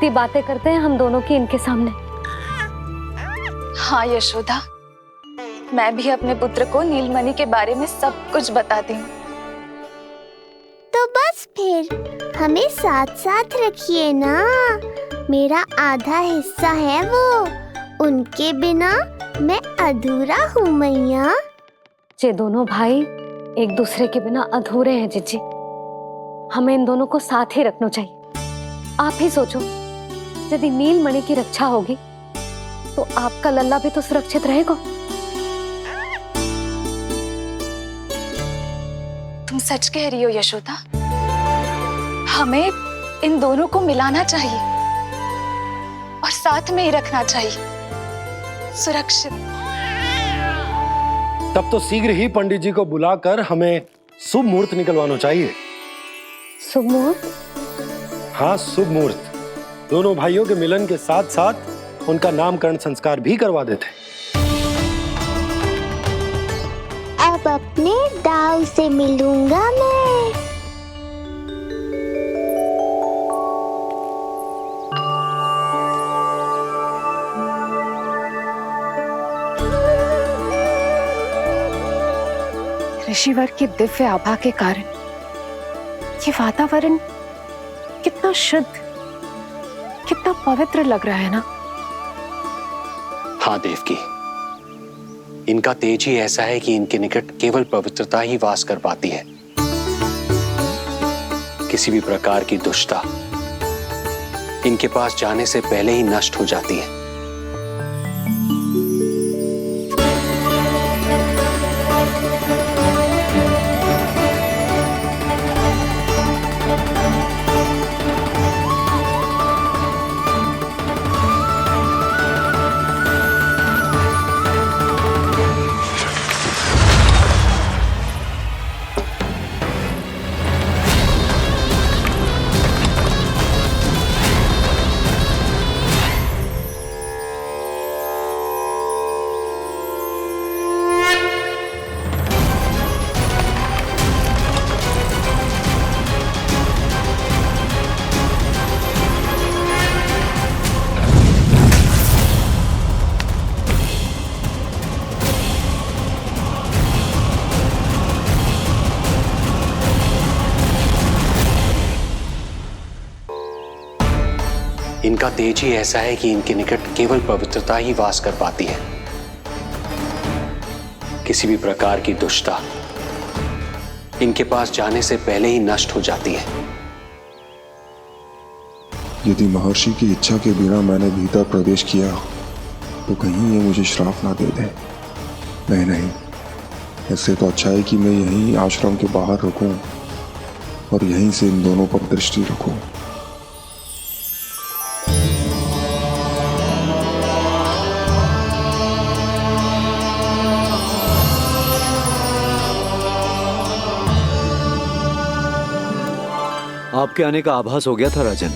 कितनी बातें करते हैं हम दोनों की इनके सामने। हाँ यशोदा, मैं भी अपने पुत्र को नीलमणि के बारे में सब कुछ बताती हूँ। तो बस फिर हमें साथ साथ रखिए ना, मेरा आधा हिस्सा है वो, उनके बिना मैं अधूरा हूँ मैया। ये दोनों भाई एक दूसरे के बिना अधूरे हैं जीजी, हमें इन दोनों को साथ ही रखना चाहिए। आप ही सोचो, यदि नीलमणि की रक्षा होगी तो आपका लल्ला भी तो सुरक्षित रहेगा। तुम सच कह रही हो यशोदा, हमें इन दोनों को मिलाना चाहिए और साथ में ही रखना चाहिए, सुरक्षित। तब तो शीघ्र ही पंडित जी को बुलाकर हमें शुभ मुहूर्त निकलवाना चाहिए। शुभ मुहूर्त? हाँ, शुभ मुहूर्त। दोनों भाइयों के मिलन के साथ साथ उनका नामकरण संस्कार भी करवा देते। अब अपने दाऊ से मिलूंगा मैं। ऋषिवर की दिव्य आभा के कारण ये वातावरण कितना शुद्ध, कितना पवित्र लग रहा है ना। हाँ देवकी, इनका तेज ही ऐसा है कि इनके निकट केवल पवित्रता ही वास कर पाती है। किसी भी प्रकार की दुष्टता इनके पास जाने से पहले ही नष्ट हो जाती है। इनका तेज ही ऐसा है कि इनके निकट केवल पवित्रता ही वास कर पाती है। किसी भी प्रकार की दुष्टता इनके पास जाने से पहले ही नष्ट हो जाती है। यदि महर्षि की इच्छा के बिना मैंने भीतर प्रवेश किया तो कहीं ये मुझे श्राप ना दे दे। नहीं, इससे तो अच्छा है कि मैं यहीं आश्रम के बाहर रुकूं और यहीं से इन दोनों पर दृष्टि रखूं। आपके आने का आभास हो गया था राजन।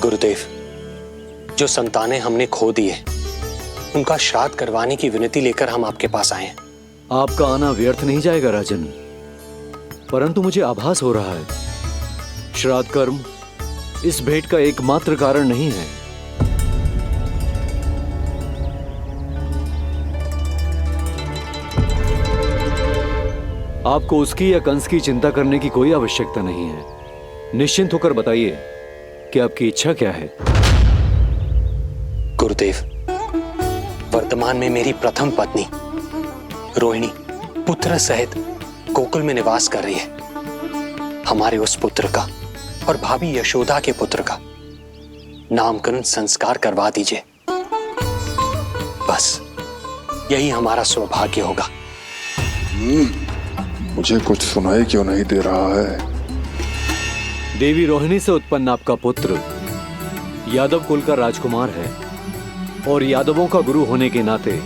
गुरुदेव, जो संतानें हमने खो दी है उनका श्राद्ध करवाने की विनती लेकर हम आपके पास आए हैं। आपका आना व्यर्थ नहीं जाएगा राजन, परंतु मुझे आभास हो रहा है श्राद्ध कर्म इस भेंट का एकमात्र कारण नहीं है। आपको उसकी या कंस की चिंता करने की कोई आवश्यकता नहीं है। निश्चिंत होकर बताइए कि आपकी इच्छा क्या है। गुरुदेव, वर्तमान में मेरी प्रथम पत्नी रोहिणी पुत्र सहित गोकुल में निवास कर रही है। हमारे उस पुत्र का और भाभी यशोदा के पुत्र का नामकरण संस्कार करवा दीजिए। बस यही हमारा सौभाग्य होगा। मुझे कुछ सुनाई क्यों नहीं दे रहा है? देवी रोहिणी से उत्पन्न आपका पुत्र यादव कुल का राजकुमार है और यादवों का गुरु होने के नाते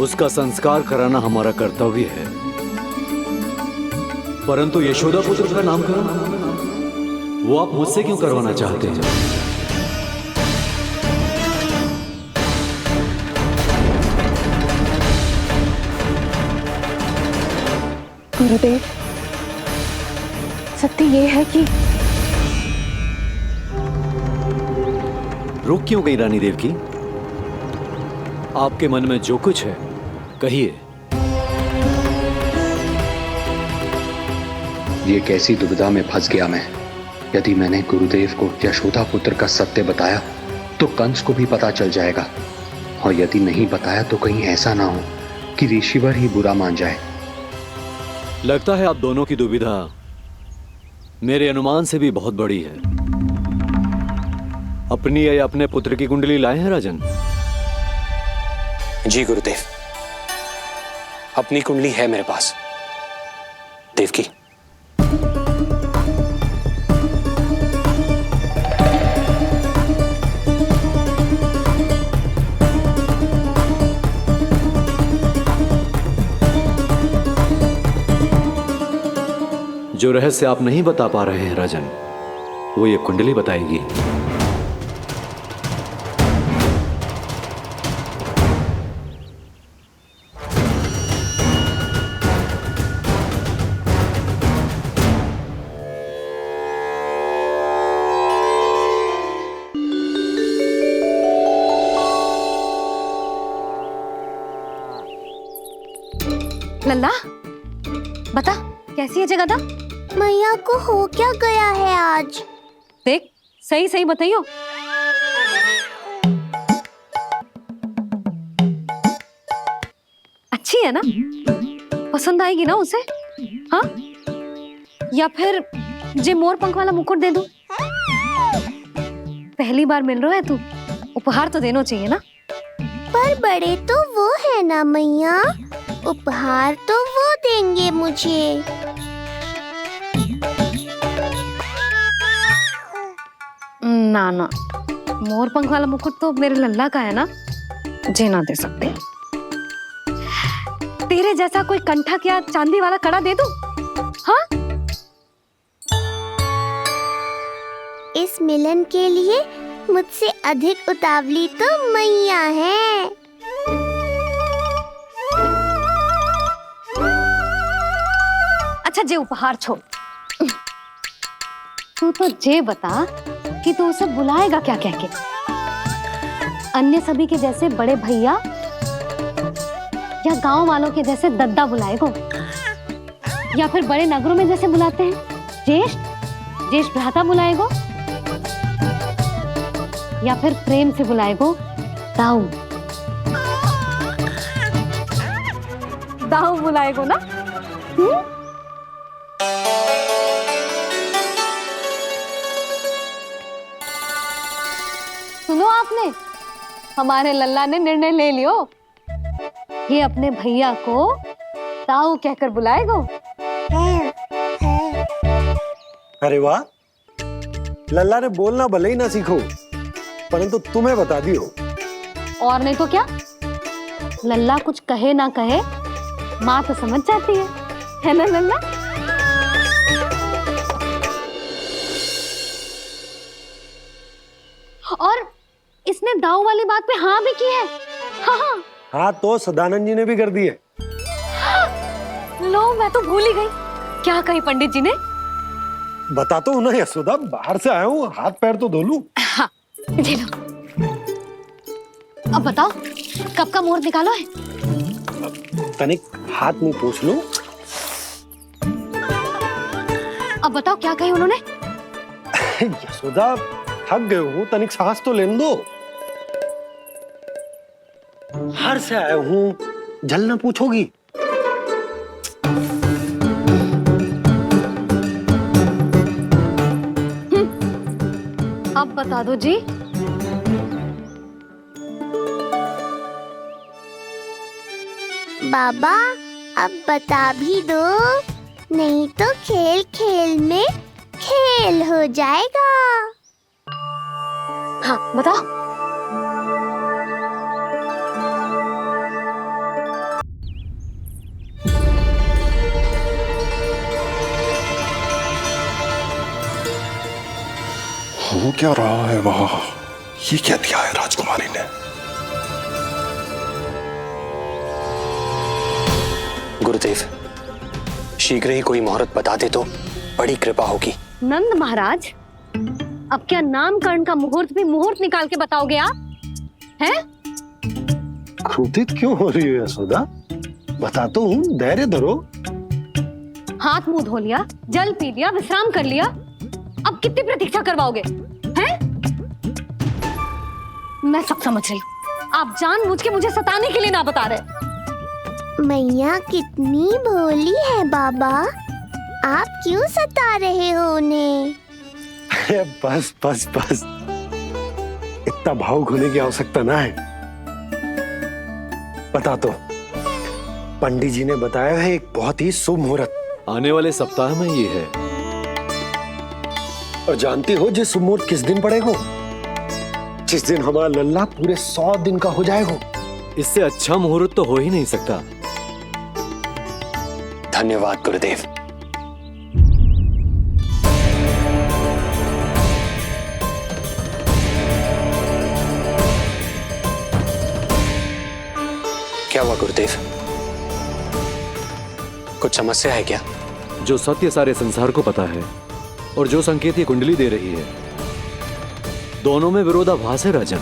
उसका संस्कार कराना हमारा कर्तव्य है। परंतु यशोदा पुत्र का नामकरण वो आप मुझसे क्यों करवाना चाहते हैं? गुरुदेव, सत्य ये है कि रुक क्यों गई रानी देव की? आपके मन में जो कुछ है कहिए। ये कैसी दुविधा में फंस गया मैं। यदि मैंने गुरुदेव को यशोदा पुत्र का सत्य बताया तो कंस को भी पता चल जाएगा, और यदि नहीं बताया तो कहीं ऐसा ना हो कि ऋषिवर ही बुरा मान जाए। लगता है आप दोनों की दुविधा मेरे अनुमान से भी बहुत बड़ी है। अपनी या अपने पुत्र की कुंडली लाए हैं राजन? जी गुरुदेव, अपनी कुंडली है मेरे पास। देवकी, जो रहस्य आप नहीं बता पा रहे हैं राजन, वो ये कुंडली बताएगी। लल्ला, बता कैसी है जगदा? मैया को हो क्या गया है आज? देख, सही सही बताइयो। अच्छी है ना? पसंद आएगी ना उसे? हाँ? या फिर जे मोर पंख वाला मुकुट दे दूं? पहली बार मिल रहा है तू, उपहार तो देना चाहिए ना? पर बड़े तो वो है ना मैया, उपहार तो वो देंगे मुझे। ना ना, मोर पंख वाला मुकुट तो मेरे लल्ला का है ना, जे ना दे सकते। तेरे जैसा कोई कंठक या चांदी वाला कड़ा दे दूं? हाँ? इस मिलन के लिए मुझसे अधिक उतावली तो मैया है। अच्छा, जे उपहार छोड़, तू तो जे बता कि तू उसे बुलाएगा क्या कह के? अन्य सभी के जैसे बड़े भैया या गांव वालों के जैसे दद्दा बुलाएगो, या फिर बड़े नगरों में जैसे बुलाते हैं ज्येष्ठ ज्येष्ठ भ्राता बुलाएगो, या फिर प्रेम से बुलाएगो दाऊ दाऊ बुलाएगो ना? सुनो आपने, हमारे लल्ला ने निर्णय ले लियो, ये अपने भैया को ताऊ कहकर बुलाएगो। अरे वाह, लल्ला ने बोलना भले ही ना सीखो, परंतु तुम्हें बता दियो। और नहीं तो क्या, लल्ला कुछ कहे ना कहे माँ तो समझ जाती है ना लल्ला? और इसने दाऊ वाली बात पे हाँ भी की है। हाँ हाँ हाँ, तो सदानंद जी ने भी कर दी है। लो, मैं तो भूल ही गई। क्या कही पंडित जी ने? बता तो ना यशोदा, बाहर से आया हूँ, हाथ पैर तो धो लूं। हाँ, ये लो। अब बताओ, कब का मुहूर्त निकालो है? तनिक हाथ मुंह पोंछ लो। अब बताओ क्या कही उन्होंने? यशोदा, थक गए हूँ, तनिक सांस तो लेने दो। बाहर से आया हूँ, जल ना पूछोगी? अब बता दो जी। बाबा, अब बता भी दो, नहीं तो खेल खेल में खेल हो जाएगा। हाँ बताओ। हो क्या रहा है वहां? ये क्या दिया है राजकुमारी ने? गुरुदेव, शीघ्र ही कोई मुहूर्त बता दे तो बड़ी कृपा होगी। नंद महाराज, अब क्या नामकरण का मुहूर्त भी मुहूर्त निकाल के बताओगे आप? हैं? क्रोधित क्यों हो रही हो यशोदा? बताता हूँ, धैर्य धरो। हाथ मुंह धो लिया, जल पी लिया, विश्राम कर लिया, अब कितनी प्रतीक्षा करवाओगे? हैं? मैं सब समझ रही हूँ, आप जानबूझ के मुझे सताने के लिए ना बता रहे। मैया कितनी भोली है बाबा, आप क्यों सता रहे हो उन्हें? बस बस बस, इतना भावुक होने की आवश्यकता ना है। बता तो, पंडित जी ने बताया है एक बहुत ही शुभ मुहूर्त आने वाले सप्ताह में ये है। और जानते हो जिस शुभ मुहूर्त किस दिन पड़ेगा? जिस दिन हमारा लल्ला पूरे 100 दिन का हो जाएगा। इससे अच्छा मुहूर्त तो हो ही नहीं सकता। धन्यवाद गुरुदेव। क्या हुआ गुरुदेव? कुछ समस्या है क्या? जो सत्य सारे संसार को पता है और जो संकेत ये कुंडली दे रही है, दोनों में विरोधाभास है राजन।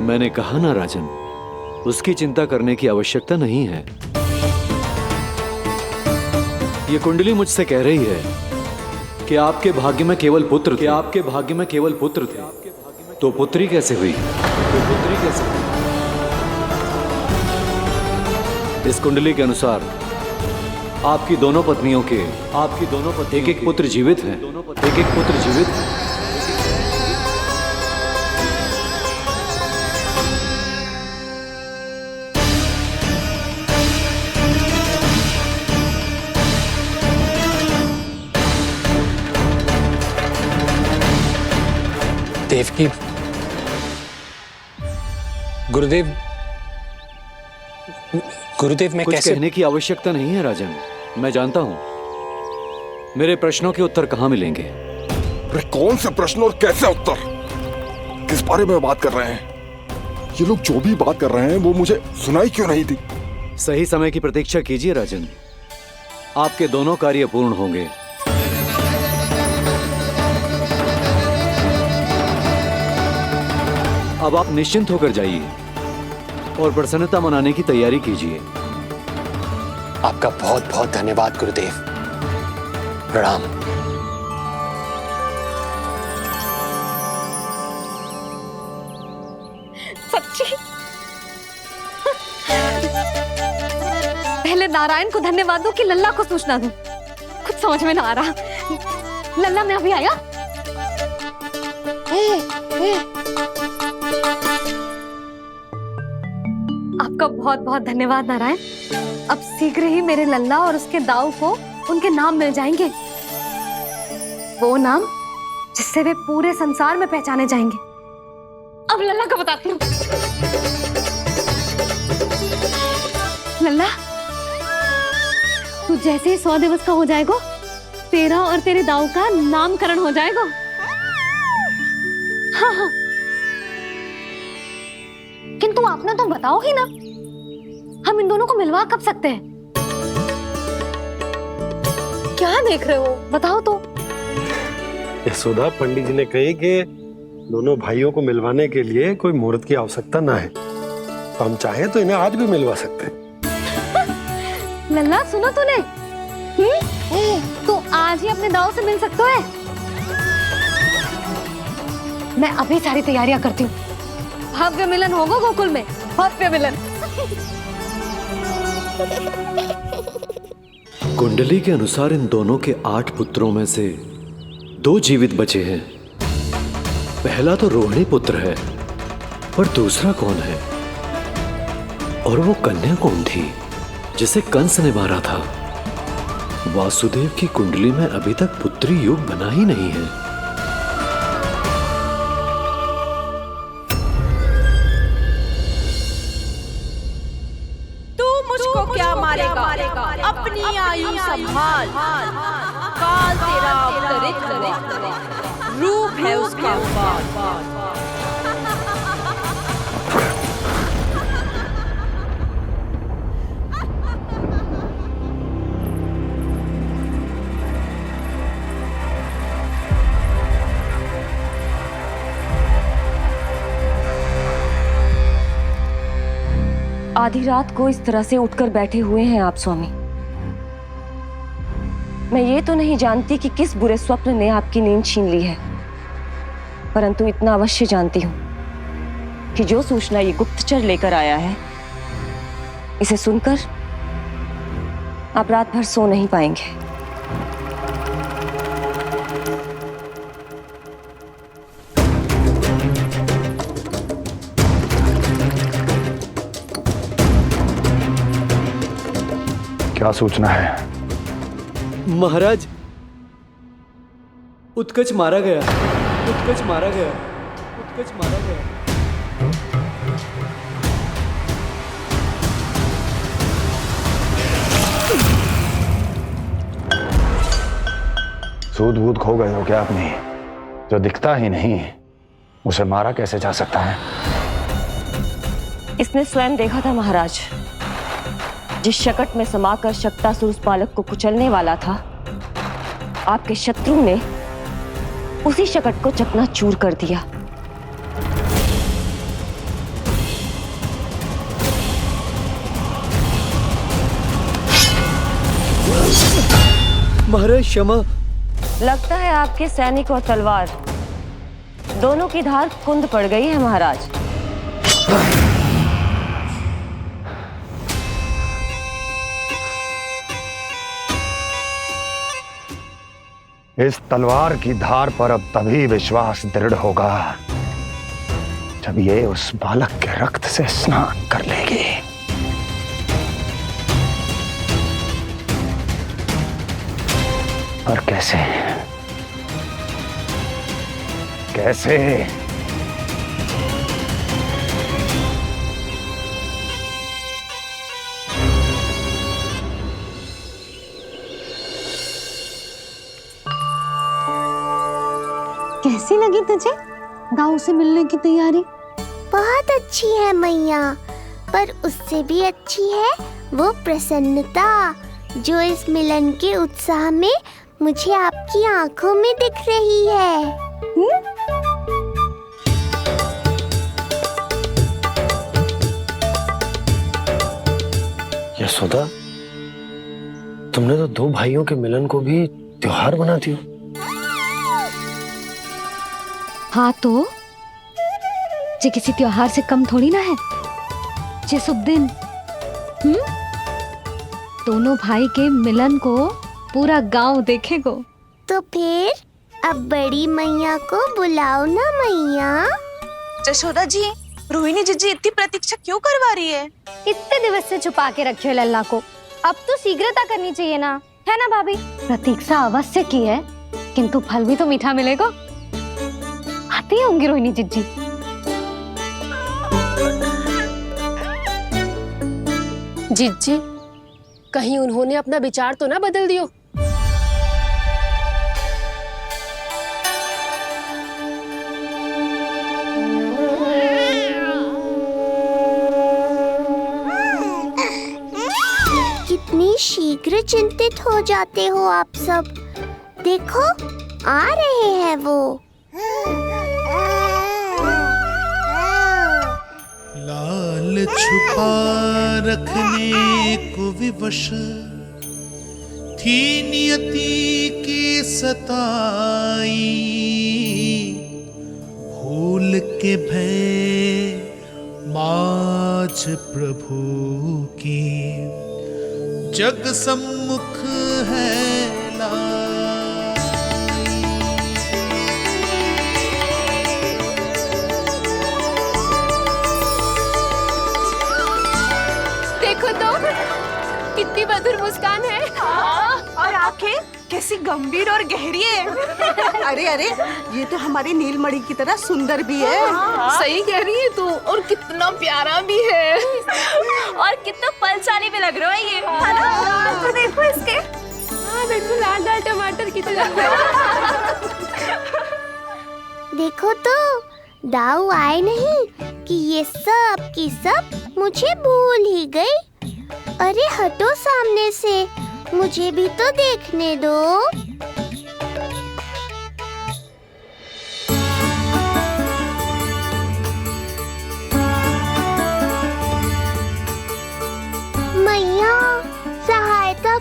मैंने कहा ना राजन, उसकी चिंता करने की आवश्यकता नहीं है। ये कुंडली मुझसे कह रही है कि आपके भाग्य में केवल पुत्र थे। आपके भाग्य में केवल पुत्र थे, तो पुत्री कैसे हुई? इस कुंडली के अनुसार आपकी दोनों पत्नियों के एक एक पुत्र जीवित हैं। देवकी, गुरुदेव मैं कुछ कैसे? कहने की आवश्यकता नहीं है राजन, मैं जानता हूं मेरे प्रश्नों के उत्तर कहां मिलेंगे। अरे कौन से प्रश्न और कैसे उत्तर? किस बारे में बात कर रहे हैं? ये लोग जो भी बात कर रहे हैं वो मुझे सुनाई क्यों नहीं थी? सही समय की प्रतीक्षा कीजिए राजन, आपके दोनों कार्य पूर्ण होंगे। अब आप निश्चिंत होकर जाइए और प्रसन्नता मनाने की तैयारी कीजिए। आपका बहुत बहुत धन्यवाद गुरुदेव। प्रणाम। सच्ची? पहले नारायण को धन्यवाद दूं कि लल्ला को सूचना दूं? कुछ समझ में ना आ रहा। लल्ला मैं अभी आया। आपका बहुत बहुत धन्यवाद नारायण। अब शीघ्र ही मेरे लल्ला और उसके दाऊ को उनके नाम मिल जाएंगे, वो नाम जिससे वे पूरे संसार में पहचाने जाएंगे। अब लल्ला को बताती हूँ। लल्ला, तू जैसे ही 100 दिवस का हो जाएगा, तेरा और तेरे दाऊ का नामकरण हो जाएगा। हाँ हाँ, किंतु आपने तो बताओ ही ना, हम इन दोनों को मिलवा कब सकते हैं? क्या देख रहे हो, बताओ तो। यशोदा, पंडित जी ने कही कि दोनों भाइयों को मिलवाने के लिए कोई मुहूर्त की आवश्यकता ना है, तो हम चाहें तो इन्हें आज भी मिलवा सकते हैं। लल्ला सुनो तूने, तो आज ही अपने दाऊ से मिल सकते है। मैं अभी सारी तैयारियां करती हूँ। भव्य मिलन होगा गोकुल में, भव्य मिलन। कुंडली के अनुसार इन दोनों के 8 पुत्रों में से 2 जीवित बचे हैं। पहला तो रोहिणी पुत्र है, पर दूसरा कौन है? और वो कन्या कौन थी जिसे कंस ने मारा था? वासुदेव की कुंडली में अभी तक पुत्री योग बना ही नहीं है। क्या मारेगा? अपनी आयु संभाल, काल तेरा अवतरित रूप है उसका। आधी रात को इस तरह से उठकर बैठे हुए हैं आप स्वामी। मैं ये तो नहीं जानती कि किस बुरे स्वप्न ने आपकी नींद छीन ली है, परंतु इतना अवश्य जानती हूँ कि जो सूचना ये गुप्तचर लेकर आया है, इसे सुनकर आप रात भर सो नहीं पाएंगे। क्या सूचना है? महाराज, उत्कच मारा गया, उत्कच मारा गया, उत्कच मारा गया। सूद बूद खो गए हो क्या अपनी? जो दिखता ही नहीं उसे मारा कैसे जा सकता है? इसने स्वयं देखा था महाराज। जिस शकट में समाकर शक्तासुर उस बालक को कुचलने वाला था, आपके शत्रु ने उसी शकट को चकनाचूर कर दिया। महाराज क्षमा। लगता है आपके सैनिक और तलवार दोनों की धार कुंद पड़ गई है महाराज। इस तलवार की धार पर अब तभी विश्वास दृढ़ होगा जब ये उस बालक के रक्त से स्नान कर लेगी। और कैसे? कैसे? कैसी लगी तुझे दाऊ से मिलने की तैयारी? बहुत अच्छी है मैया, पर उससे भी अच्छी है वो प्रसन्नता जो इस मिलन के उत्साह में मुझे आपकी आंखों में दिख रही है। यशोदा, तुमने तो दो भाइयों के मिलन को भी त्योहार बना दिया। हाँ तो जे किसी त्योहार से कम थोड़ी ना है। जे शुभ दिन दोनों भाई के मिलन को पूरा गांव देखेगो। तो फिर अब बड़ी मैया को बुलाओ ना मैया। यशोदा जी, रोहिणी जीजी इतनी प्रतीक्षा क्यों करवा रही है? इतने दिवस से छुपा के रखे हो लल्ला को, अब तो शीघ्रता करनी चाहिए ना, है ना भाभी? प्रतीक्षा अवश्य की है, किंतु फल भी तो मीठा मिलेगा। आती होंगी रोहिणी जीजी। जीजी, कहीं उन्होंने अपना विचार तो ना बदल दियो? कितनी शीघ्र चिंतित हो जाते हो आप सब। देखो आ रहे हैं वो। लाल छुपा रखने को विवश थी नियति की सताई, भूल के भय माज प्रभु की जग सम्मुख है कितनी मधुर मुस्कान है। और आंखें कैसी गंभीर और गहरी है। अरे अरे, ये तो हमारी नीलमणि की तरह सुंदर भी है। सही कह रही है तू, और कितना प्यारा भी है, और कितना बलशाली भी लग रहा है ये। तो देखो इसके। हाँ बिल्कुल, लाल लाल टमाटर की तरह। देखो तो दाऊ आए नहीं कि ये सब की सब मुझे भूल ही गई। अरे हटो सामने से, मुझे भी तो देखने दो।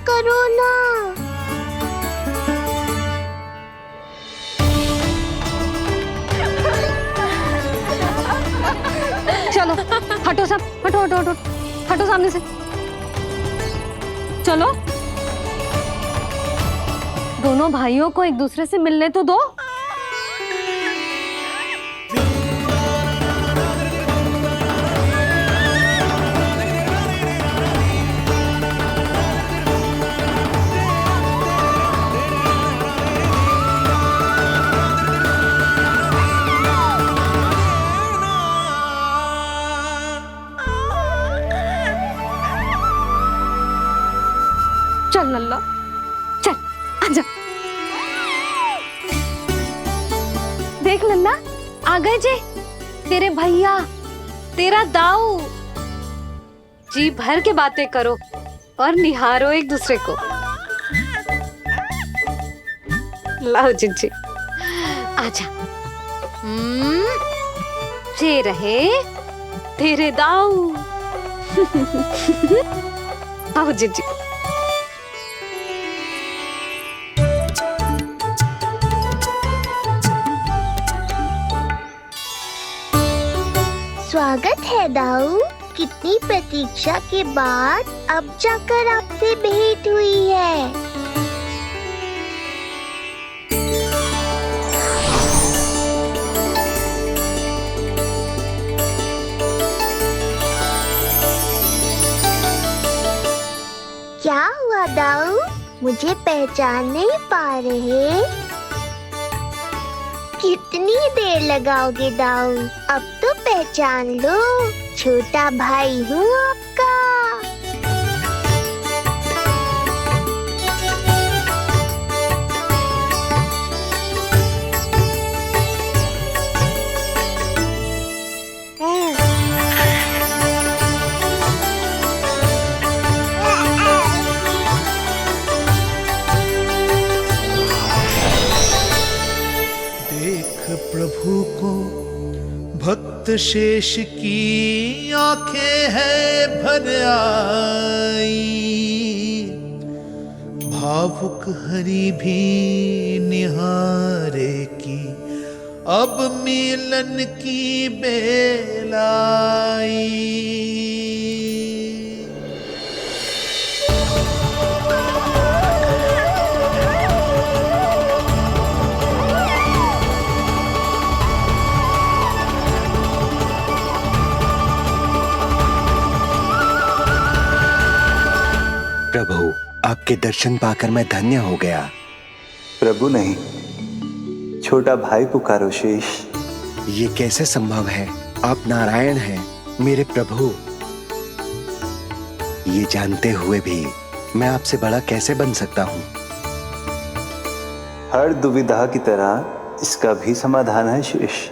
करो ना। चलो हटो सब, हटो हटो हटो, हटो सामने से। चलो दोनों भाइयों को एक दूसरे से मिलने तो दो। चल नल्ला, चल आजा। देख नन्ना, आ गए जी तेरे भैया, तेरा दाऊ। जी भर के बातें करो और निहारो एक दूसरे को। लाओ जिज्जी, आजा। ये रहे तेरे दाऊ। आओ जिज्जी। स्वागत है दाऊ। कितनी प्रतीक्षा के बाद अब जाकर आपसे भेंट हुई है। क्या हुआ दाऊ, मुझे पहचान नहीं पा रहे? कितनी देर लगाओगे दाऊ? अब तो पहचान लो, छोटा भाई हूँ आपका। प्रभु को भक्त शेष की आंखें है भर आई, भावुक हरि भी निहारे की अब मिलन की बेल आई। प्रभु, आपके दर्शन पाकर मैं धन्य हो गया। प्रभु नहीं, छोटा भाई पुकारो शेष। ये कैसे संभव है? आप नारायण हैं, मेरे प्रभु। ये जानते हुए भी मैं आपसे बड़ा कैसे बन सकता हूँ? हर दुविधा की तरह इसका भी समाधान है शेष।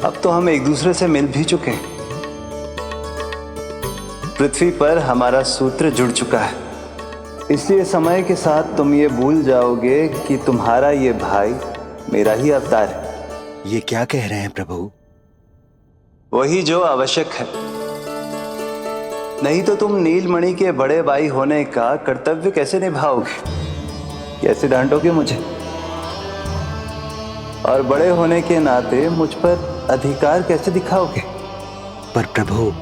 अब तो हम एक दूसरे से मिल भी चुके हैं। पृथ्वी पर हमारा सूत्र जुड़ चुका है, इसलिए समय के साथ तुम ये भूल जाओगे कि तुम्हारा ये भाई मेरा ही अवतार है। ये क्या कह रहे हैं प्रभु? वही जो आवश्यक है, नहीं तो तुम नीलमणि के बड़े भाई होने का कर्तव्य कैसे निभाओगे? कैसे डांटोगे मुझे? और बड़े होने के नाते मुझ पर अधिकार कैसे दिखाओगे? पर प्रभु,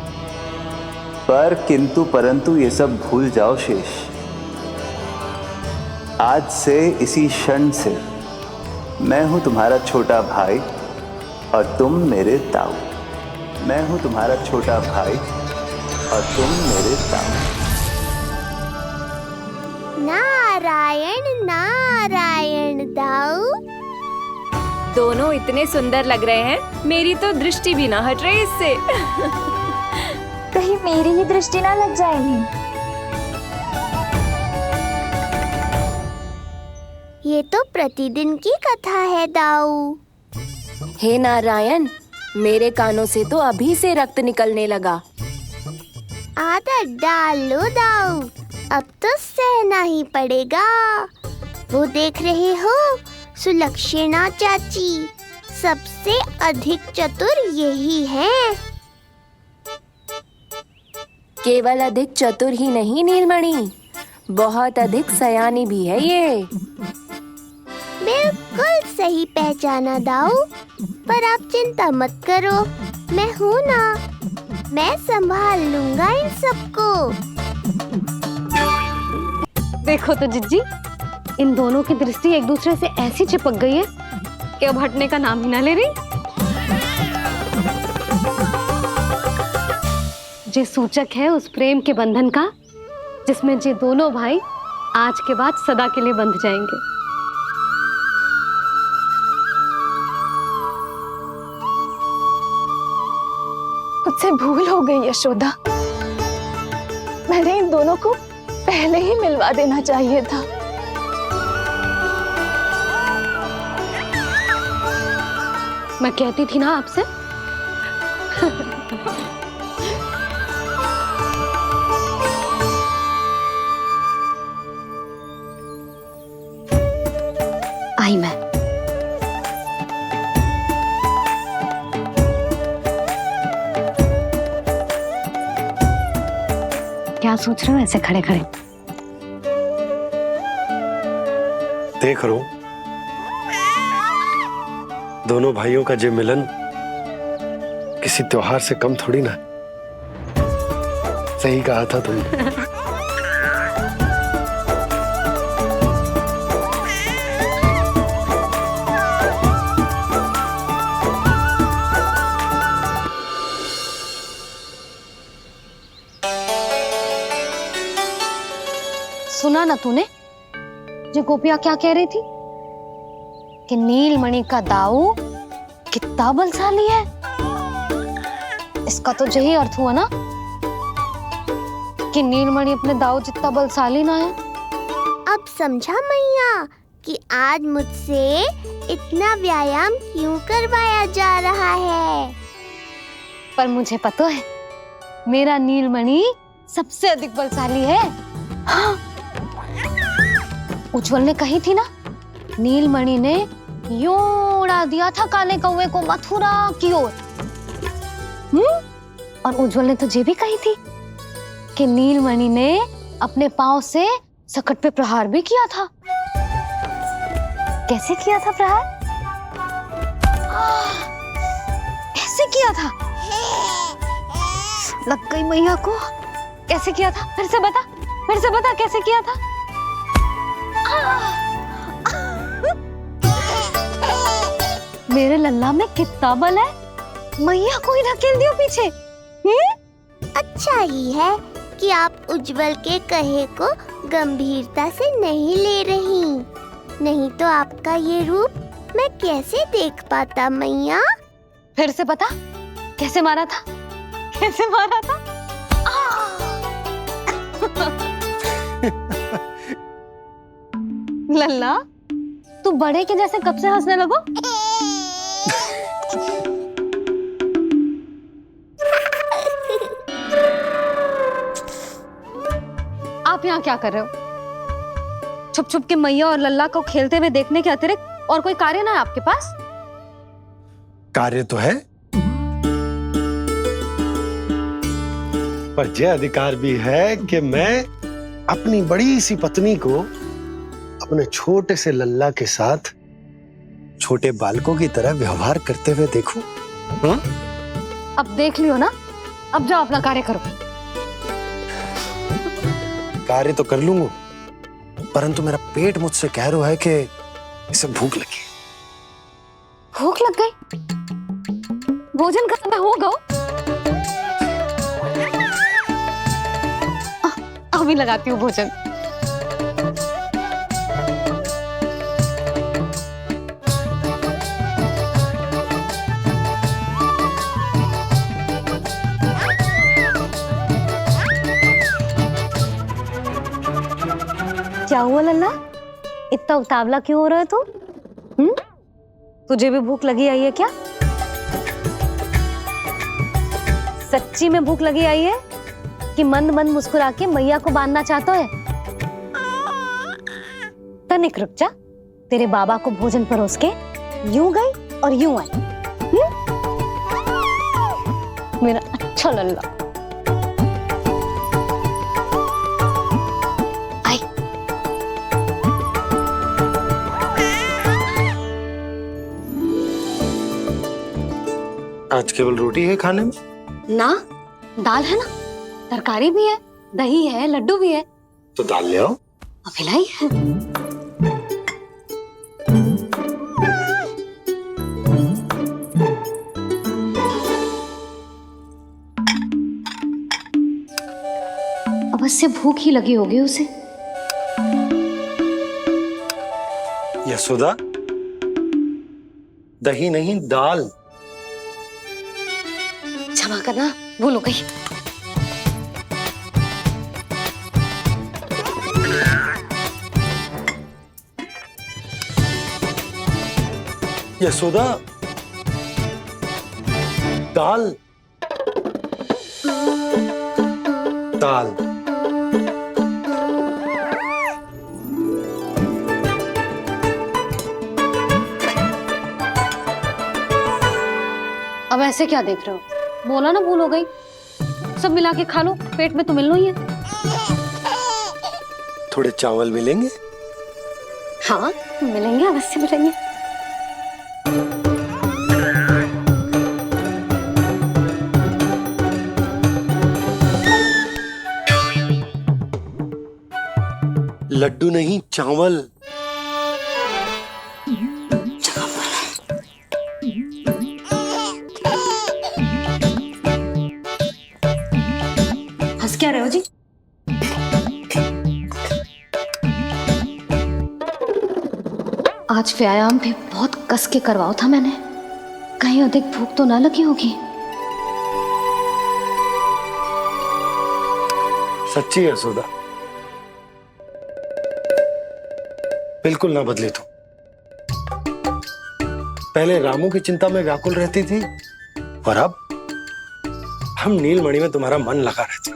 पर किंतु परंतु ये सब भूल जाओ शेष। आज से इसी क्षण से मैं हूं तुम्हारा छोटा भाई और तुम मेरे ताऊ। मैं हूं तुम्हारा छोटा भाई और तुम मेरे ताऊ। नारायण नारायण दाऊ। दोनों इतने सुंदर लग रहे हैं, मेरी तो दृष्टि भी ना हट रही इससे। कहीं मेरी ही दृष्टि ना लग जाए नहीं। ये तो प्रतिदिन की कथा है दाऊ। हे नारायण, मेरे कानों से तो अभी से रक्त निकलने लगा। आदत डाल लो दाऊ, अब तो सहना ही पड़ेगा। वो देख रहे हो, सुलक्षणा चाची सबसे अधिक चतुर यही है। केवल अधिक चतुर ही नहीं नीलमणि, बहुत अधिक सयानी भी है ये। बिल्कुल सही पहचाना दाऊ, पर आप चिंता मत करो, मैं हूँ ना, मैं संभाल लूंगा इन सबको। देखो तो जिज्जी, इन दोनों की दृष्टि एक दूसरे से ऐसी चिपक गई है कि अब हटने का नाम ही ना ले रही। ये सूचक है उस प्रेम के बंधन का जिसमें ये दोनों भाई आज के बाद सदा के लिए बंध जाएंगे। मुझसे भूल हो गई यशोदा, मैंने इन दोनों को पहले ही मिलवा देना चाहिए था। मैं कहती थी ना आपसे। आई मैं। क्या सोच रहे हो ऐसे खड़े खड़े? देख रहा हूं दोनों भाइयों का ये मिलन किसी त्योहार से कम थोड़ी ना। सही कहा था तुमने। सुना ना तूने जो गोपिया क्या कह रही थी कि नीलमणि का दाऊ कितना बलशाली है। इसका तो यही अर्थ हुआ ना कि नीलमणि अपने दाऊ जितना बलशाली ना है। अब समझा मैया कि आज मुझसे इतना व्यायाम क्यों करवाया जा रहा है। पर मुझे पता है मेरा नीलमणि सबसे अधिक बलशाली है। हाँ। उज्जवल ने कही थी ना, नीलमणि ने यूं उड़ा दिया था काले कौवे को मथुरा की ओर। और उज्जवल ने तो ये भी कही थी कि नीलमणि ने अपने पांव से सकट पे प्रहार भी किया था। कैसे किया था प्रहार? कैसे किया था? लग गई मैया को। कैसे किया था? फिर से बता कैसे किया था? मेरे लल्ला में कितना बल है, मैया को ही ढकेल दियो पीछे। अच्छा ही है कि आप उज्जवल के कहे को गंभीरता से नहीं ले रही, नहीं तो आपका ये रूप मैं कैसे देख पाता मैया। फिर से बता कैसे मारा था? कैसे मारा था? लल्ला तू बड़े के जैसे कब से हंसने लगो? आप यहाँ क्या कर रहे हो? छुप छुप के मैया और लल्ला को खेलते हुए देखने के अतिरिक्त और कोई कार्य ना है आपके पास? कार्य तो है, पर यह अधिकार भी है कि मैं अपनी बड़ी सी पत्नी को अपने छोटे से लल्ला के साथ छोटे बालकों की तरह व्यवहार करते हुए देखूं। अब देख लियो ना, अब जाओ अपना कार्य करो। कार्य तो कर लूंगा, परंतु मेरा पेट मुझसे कह रहा है कि इसे भूख लगी। भूख लग गई? भोजन का समय होगा। अभी लगाती हूँ भोजन। क्या हुआ लल्ला, इतना उतावला क्यों हो रहा है तू? तुझे भी भूख लगी आई है क्या? सच्ची में भूख लगी आई है कि मंद मंद मुस्कुरा के मैया को बांधना चाहता है? तनिक रुक जा, तेरे बाबा को भोजन परोस के यूं गई और यूं आई। मेरा अच्छा लल्ला। केवल रोटी है खाने में? ना, दाल है ना, तरकारी भी है, दही है, लड्डू भी है। तो दाल ले आओ। अभी लाई है। अवश्य भूख ही लगी होगी उसे। यशोदा, दही नहीं दाल। क्षमा करना, भूल हो गई। यशोदा, दाल दाल। अब ऐसे क्या देख रहे हो? बोला ना भूल हो गई। सब मिला के खा लो, पेट में तो मिलना ही है। थोड़े चावल मिलेंगे? हाँ मिलेंगे, अवश्य मिलेंगे। लड्डू नहीं, चावल। हंस क्या रहे हो जी? आज व्यायाम भी बहुत कस के करवाओ था मैंने, कहीं अधिक भूख तो ना लगी होगी। सच्ची है यशोदा, बिल्कुल ना बदली तू। पहले रामू की चिंता में व्याकुल रहती थी और अब हम नीलमणि में तुम्हारा मन लगा रहता।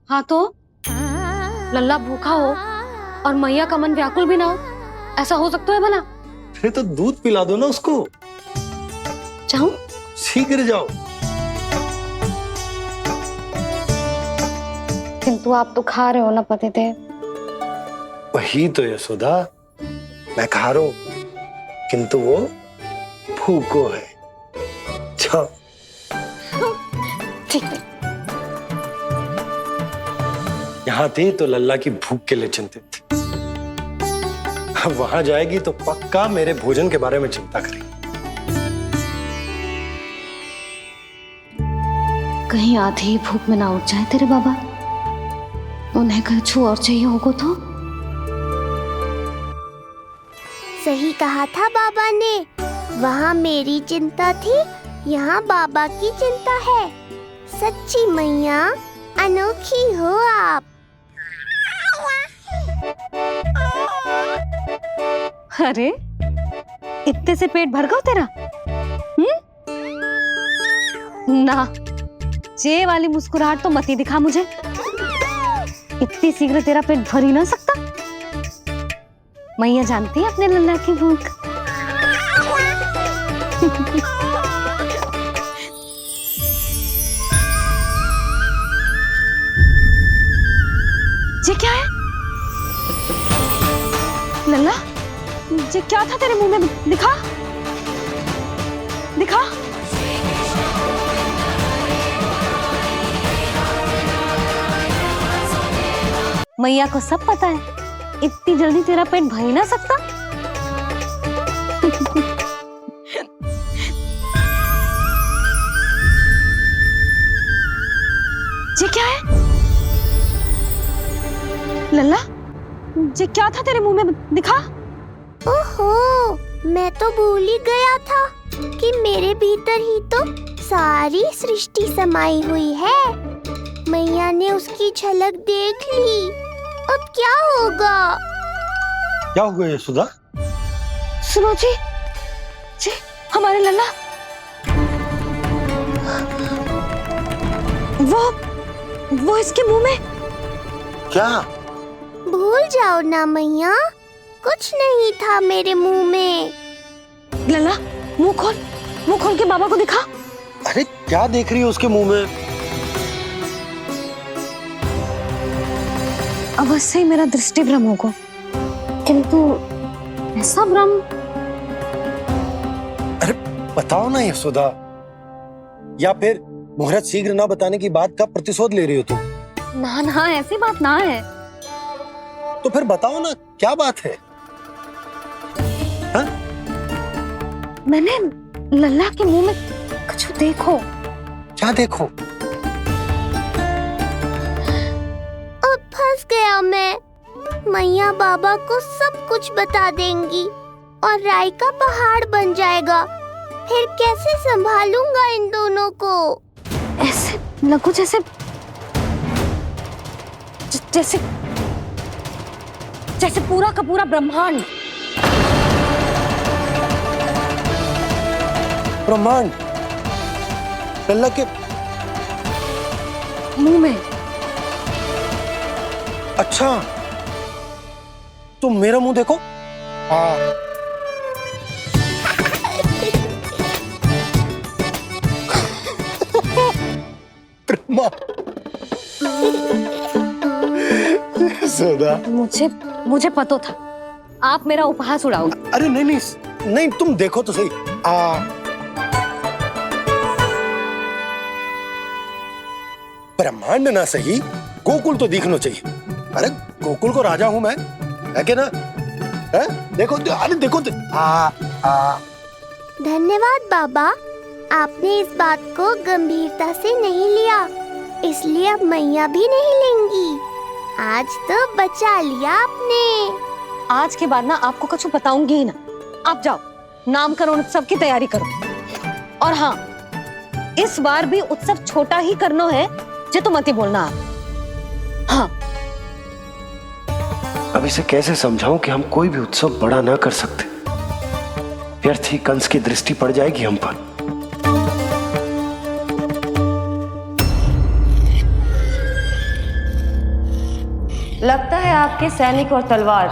हाँ तो लल्ला भूखा हो और मैया का मन व्याकुल भी ना हो, ऐसा हो सकता है भला? अरे तो दूध पिला दो ना उसको। जाऊं? शीघ्र जाओ। किंतु आप तो खा रहे हो ना पतिदेव। वही तो यशोदा, मैं खा रहा हूं, किंतु वो भूखो है। जाओ। ठीक है। यहाँ थी तो लल्ला की भूख के लिए चिंतित थी, अब वहां जाएगी तो पक्का मेरे भोजन के बारे में चिंता करेगी। कहीं आधी ही भूख में ना उठ जाए तेरे बाबा, उन्हें कुछ और चाहिए होगा तो। सही कहा था बाबा ने, वहाँ मेरी चिंता थी, यहाँ बाबा की चिंता है। सच्ची मैया, अनोखी हो आप। अरे इतने से पेट भर गया तेरा? ना, ये वाली मुस्कुराहट तो मत ही दिखा मुझे। इतनी शीघ्र तेरा पेट भर ही ना सकता। मैया जानती है अपने लल्ला की भूख। ये क्या है लल्ला? ये क्या था तेरे मुंह में? दिखा दिखा। मैया को सब पता है, इतनी जल्दी तेरा पेट भर ही ना सकता। ये क्या है लल्ला? ये क्या था तेरे मुंह में? दिखा। ओहो, मैं तो भूल ही गया था कि मेरे भीतर ही तो सारी सृष्टि समाई हुई है। मैया ने उसकी झलक देख ली, अब क्या होगा? क्या होगा यशोदा? सुनो जी, हमारे लल्ला वो इसके मुंह में। क्या? भूल जाओ ना मैया, कुछ नहीं था मेरे मुंह में। लल्ला मुंह खोल के बाबा को दिखा। अरे क्या देख रही है उसके मुंह में? अवश्य ही मेरा दृष्टि भ्रम होगा, किंतु ऐसा भ्रम। बताओ ना यशोदा, या फिर मुहूर्त शीघ्र ना बताने की बात का प्रतिशोध ले रही हो तुम? ना ना, ऐसी बात ना है। तो फिर बताओ ना क्या बात है? हा? मैंने लल्ला के मुंह में कुछ देखो। क्या देखो? अब फंस गया मैं। मैया बाबा को सब कुछ बता देंगी और राय का पहाड़ बन जाएगा। फिर कैसे संभालूंगा इन दोनों को? ऐसे लगो जैसे जैसे जैसे पूरा का पूरा ब्रह्मांड। ब्रह्मांड लल्ला के मुंह में? अच्छा, तुम मेरा मुंह देखो। मुझे पता था आप मेरा उपहास उड़ाओगे। अरे नहीं नहीं नहीं, तुम देखो तो सही। ब्रह्मांड ना सही, गोकुल तो दिखना चाहिए। अरे गोकुल को राजा हूं मैं, है कि ना? है? देखो, अरे देखो। धन्यवाद बाबा, आपने इस बात को गंभीरता से नहीं लिया, इसलिए अब मैया भी नहीं लेंगी। आज तो बचा लिया आपने। आज के बाद ना आपको कुछ बताऊंगी ही ना। आप जाओ, नामकरण उत्सव की तैयारी करो। और हाँ, इस बार भी उत्सव छोटा ही करना है, जो तो मत ही बोलना आप। हाँ। अब इसे कैसे समझाऊं कि हम कोई भी उत्सव बड़ा ना कर सकते? व्यर्थ ही कंस की दृष्टि पड़ जाएगी हम पर। लगता है आपके सैनिक और तलवार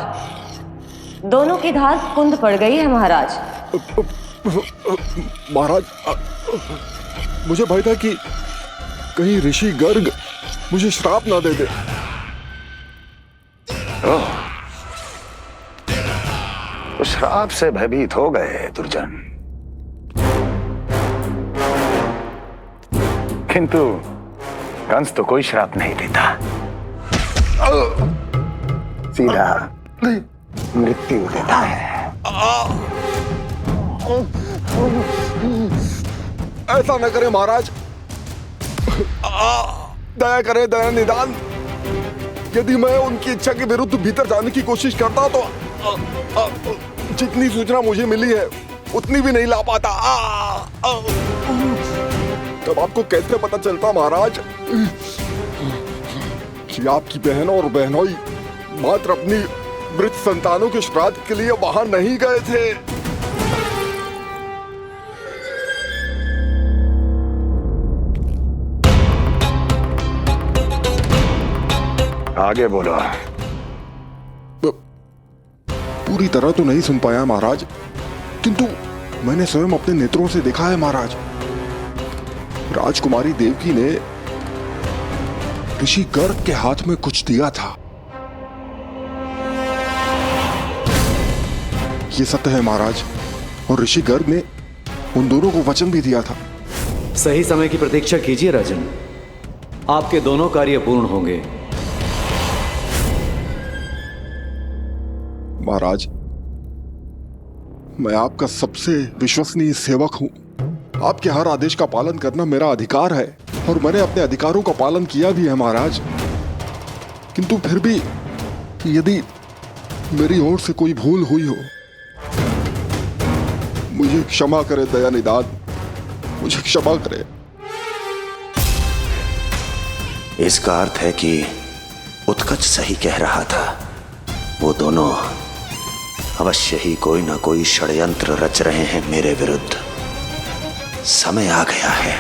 दोनों की धार कुंद पड़ गई है महाराज। महाराज, मुझे भय था कि कहीं ऋषि गर्ग मुझे श्राप ना दे दे। तो श्राप से भयभीत हो गए दुर्जन, किंतु कंस तो कोई श्राप नहीं देता, सीधा मृत्यु देता है। ऐसा न करे महाराज, दया करें, दया निदान। यदि मैं उनकी इच्छा के विरुद्ध भीतर जाने की कोशिश करता तो जितनी सूचना मुझे मिली है उतनी भी नहीं ला पाता। तब आपको कैसे पता चलता महाराज कि आपकी बहन और बहनोई मात्र अपनी वृद्ध संतानों के श्राद्ध के लिए वहां नहीं गए थे? आगे बोलो। पूरी तरह तो नहीं सुन पाया महाराज, किंतु मैंने स्वयं अपने नेत्रों से देखा है महाराज। राजकुमारी देवकी ने ऋषि गर्ग के हाथ में कुछ दिया था। ये सत्य है महाराज, और ऋषि गर्ग ने उन दोनों को वचन भी दिया था। सही समय की प्रतीक्षा कीजिए राजन, आपके दोनों कार्य पूर्ण होंगे। महाराज, मैं आपका सबसे विश्वसनीय सेवक हूं। आपके हर आदेश का पालन करना मेरा अधिकार है, और मैंने अपने अधिकारों का पालन किया भी है महाराज। किंतु फिर भी यदि मेरी ओर से कोई भूल हुई हो, मुझे क्षमा करे दया निदान, मुझे क्षमा करे। इसका अर्थ है कि उत्कच सही कह रहा था। वो दोनों अवश्य ही कोई ना कोई षड्यंत्र रच रहे हैं मेरे विरुद्ध। समय आ गया है,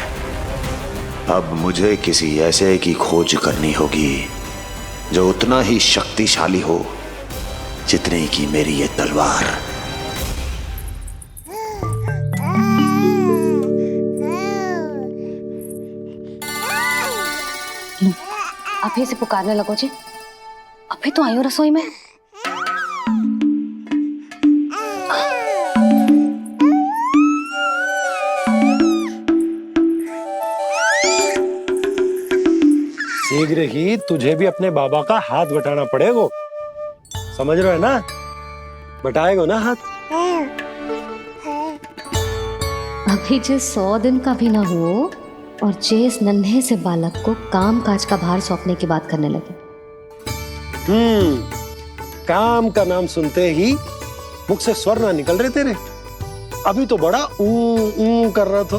अब मुझे किसी ऐसे की खोज करनी होगी जो उतना ही शक्तिशाली हो जितनी की मेरी ये तलवार। अभी से पुकारने लगो जी, अभी तो आई हूँ रसोई में। शीघ्र ही तुझे भी अपने बाबा का हाथ बटाना पड़ेगा, समझ रहे हो ना? बटाएगो ना हाथ? अभी जे 100 दिन का भी ना हो और जे इस नन्हे से बालक को काम काज का भार सौंपने की बात करने लगे। काम का नाम सुनते ही मुख से स्वर ना निकल रहे तेरे? अभी तो बड़ा ऊ कर रहा था।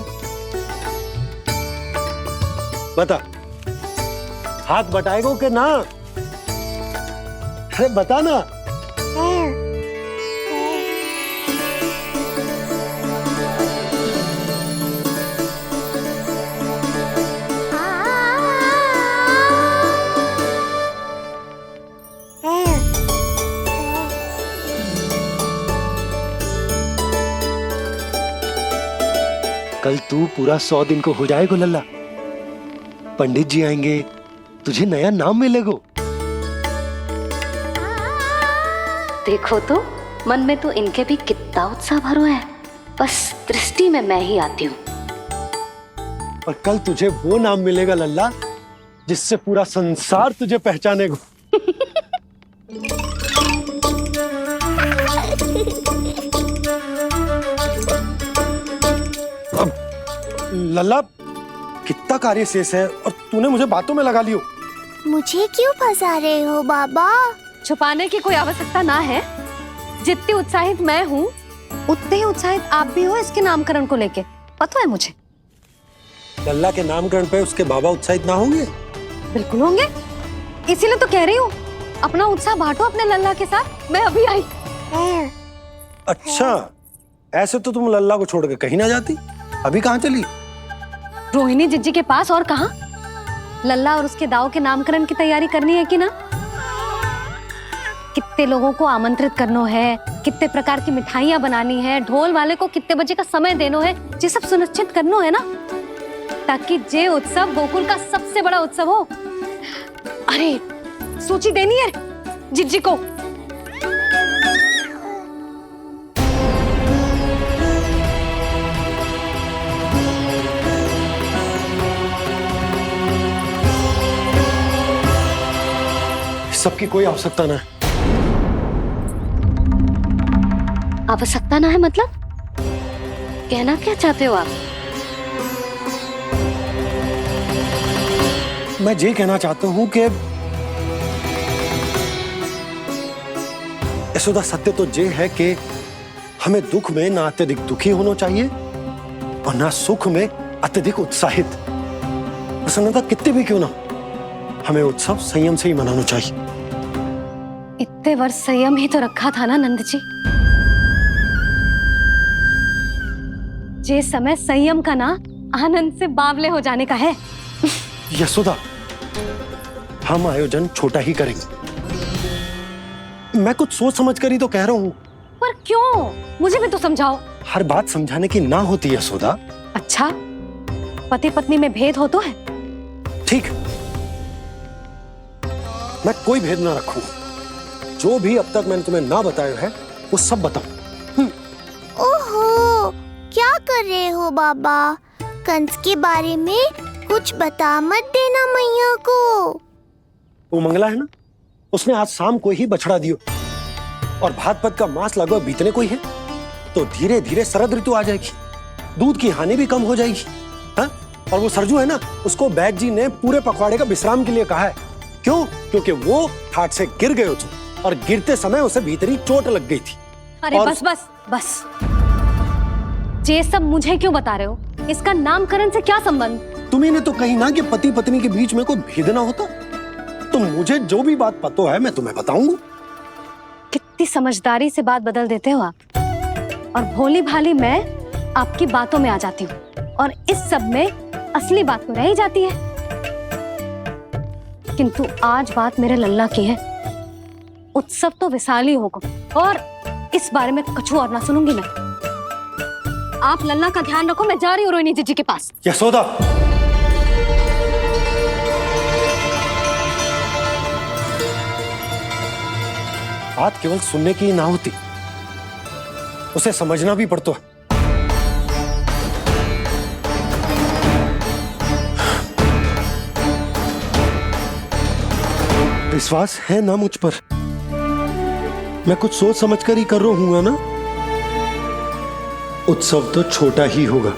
बता, हाथ बटाएगो के ना? अरे बता ना। कल तू पूरा 100 दिन को हो जाएगा लल्ला। पंडित जी आएंगे, तुझे नया नाम मिलेगा। देखो तो मन में तो इनके भी कितना उत्साह भरो है, बस दृष्टि में मैं ही आती हूँ। और कल तुझे वो नाम मिलेगा लल्ला जिससे पूरा संसार तुझे पहचानेगा। अब लल्ला, कितना कार्य शेष है और तूने मुझे बातों में लगा लियो। मुझे क्यों फंसा रहे हो बाबा? छुपाने की कोई आवश्यकता ना है। जितनी उत्साहित मैं हूँ उतने ही उत्साहित आप भी हो इसके नामकरण को लेके, पता है मुझे। लल्ला के नामकरण पे उसके बाबा उत्साहित ना होंगे? बिल्कुल होंगे, इसीलिए तो कह रही हूँ अपना उत्साह बांटो अपने लल्ला के साथ। मैं अभी आई। अच्छा, ऐसे तो तुम लल्ला को छोड़ के कहीं ना जाती। अभी कहाँ चली? रोहिणी जिज्जी के पास, और कहाँ? लल्ला और उसके दाऊ के नामकरण की तैयारी करनी है कि ना? कितने लोगों को आमंत्रित करना है, कितने प्रकार की मिठाइयां बनानी है, ढोल वाले को कितने बजे का समय देना है, ये सब सुनिश्चित करना है ना, ताकि ये उत्सव गोकुल का सबसे बड़ा उत्सव हो। अरे सूची देनी है जिज्जी को। सबकी कोई आवश्यकता ना है। आवश्यकता ना है मतलब? कहना क्या चाहते हो आप? मैं ये कहना चाहता हूं कि यशोदा, सत्य तो ये है कि हमें दुख में ना अत्यधिक दुखी होना चाहिए और ना सुख में अत्यधिक उत्साहित। प्रसन्नता कितने भी क्यों ना, हमें उत्सव संयम से ही मनाना चाहिए। इतने वर्ष संयम ही तो रखा था ना नंद जी। ये समय संयम का ना आनंद से बावले हो जाने का है। यशोदा, हम आयोजन छोटा ही करेंगे। मैं कुछ सोच समझ कर ही तो कह रहा हूँ। पर क्यों? मुझे भी तो समझाओ। हर बात समझाने की ना होती है यशोदा। अच्छा, पति पत्नी में भेद हो तो है? ठीक, मैं कोई भेद ना रखूं। जो भी अब तक मैंने तुम्हें ना बताया है वो सब बताऊं। ओहो, क्या कर रहे हो बाबा? कंस के बारे में कुछ बता मत देना मैया को। वो मंगला है ना, उसने आज शाम को ही बछड़ा दियो और भाद्रपद का मास लगभग बीतने को ही है, तो धीरे धीरे शरद ऋतु आ जाएगी, दूध की हानि भी कम हो जाएगी। हाँ? और वो सरजू है ना, उसको बैद जी ने पूरे पखवाड़े का विश्राम के लिए कहा है। क्यों? क्योंकि वो ठाट से गिर गए थे और गिरते समय उसे भीतरी चोट लग गई थी। अरे बस बस बस, ये सब मुझे क्यों बता रहे हो? इसका नामकरण से क्या संबंध? तुम्ही ने तो कही ना कि पति पत्नी के बीच में कोई भेद ना होता। तो मुझे जो भी बात पता है मैं तुम्हें बताऊंगा। कितनी समझदारी से बात बदल देते हो आप, और भोली भाली मैं आपकी बातों में आ जाती हूँ और इस सब में असली बात तो रह ही जाती है। किंतु आज बात मेरे लल्ला की है। उत्सव तो विशाल ही होगा और इस बारे में कछु और ना सुनूंगी मैं। आप लल्ला का ध्यान रखो, मैं जा रही हूँ रोहिणी जीजी के पास। यशोदा, बात केवल सुनने की ना होती, उसे समझना भी पड़ता है। विश्वास है ना मुझ पर? मैं कुछ सोच समझ कर ही कर रहा हूँ ना। उत्सव तो छोटा ही होगा।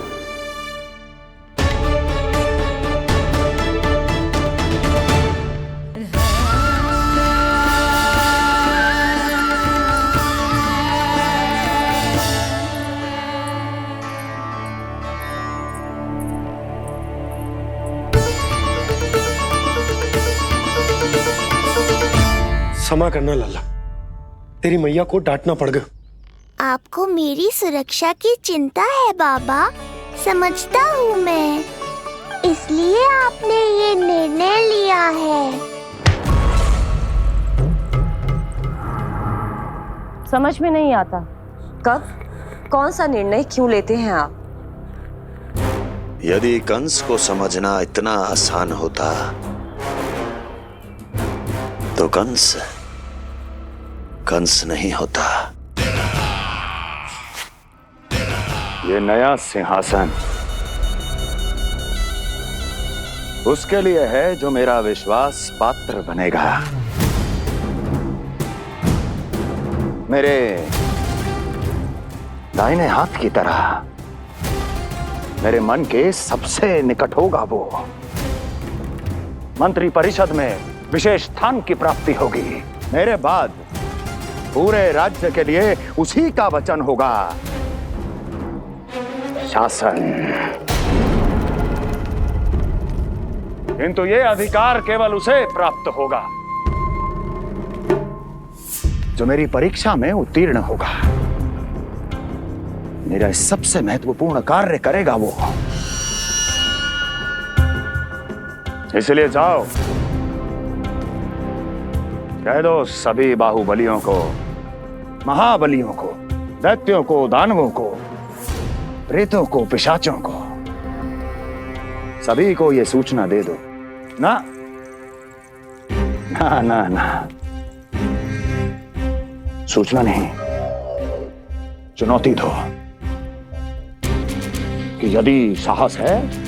क्षमा करना लल्ला, तेरी मैया को डांटना पड़ गया। आपको मेरी सुरक्षा की चिंता है बाबा, समझता हूँ मैं, इसलिए आपने ये निर्णय लिया है। समझ में नहीं आता, कब कौन सा निर्णय क्यों लेते हैं आप? यदि कंस को समझना इतना आसान होता तो कंस नहीं होता। ये नया सिंहासन उसके लिए है जो मेरा विश्वास पात्र बनेगा। मेरे दाहिने हाथ की तरह मेरे मन के सबसे निकट होगा वो। मंत्री परिषद में विशेष स्थान की प्राप्ति होगी। मेरे बाद पूरे राज्य के लिए उसी का वचन होगा। शासन। किंतु ये अधिकार केवल उसे प्राप्त होगा जो मेरी परीक्षा में उत्तीर्ण होगा। मेरा सबसे महत्वपूर्ण कार्य करेगा वो। इसलिए जाओ, कह दो सभी बाहुबलियों को, महाबलियों को, दैत्यों को, दानवों को, प्रेतों को, पिशाचों को, सभी को ये सूचना दे दो ना ना ना ना, सूचना नहीं, चुनौती दो कि यदि साहस है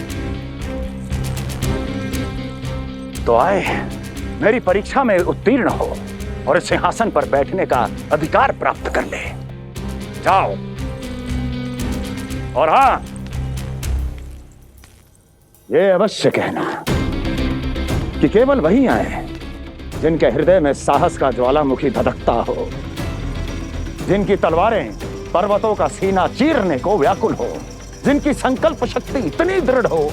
तो आए, मेरी परीक्षा में उत्तीर्ण हो और इस सिंहासन पर बैठने का अधिकार प्राप्त कर ले। जाओ। और हां, ये अवश्य कहना कि केवल वही आए जिनके हृदय में साहस का ज्वालामुखी धधकता हो, जिनकी तलवारें पर्वतों का सीना चीरने को व्याकुल हो, जिनकी संकल्प शक्ति इतनी दृढ़ हो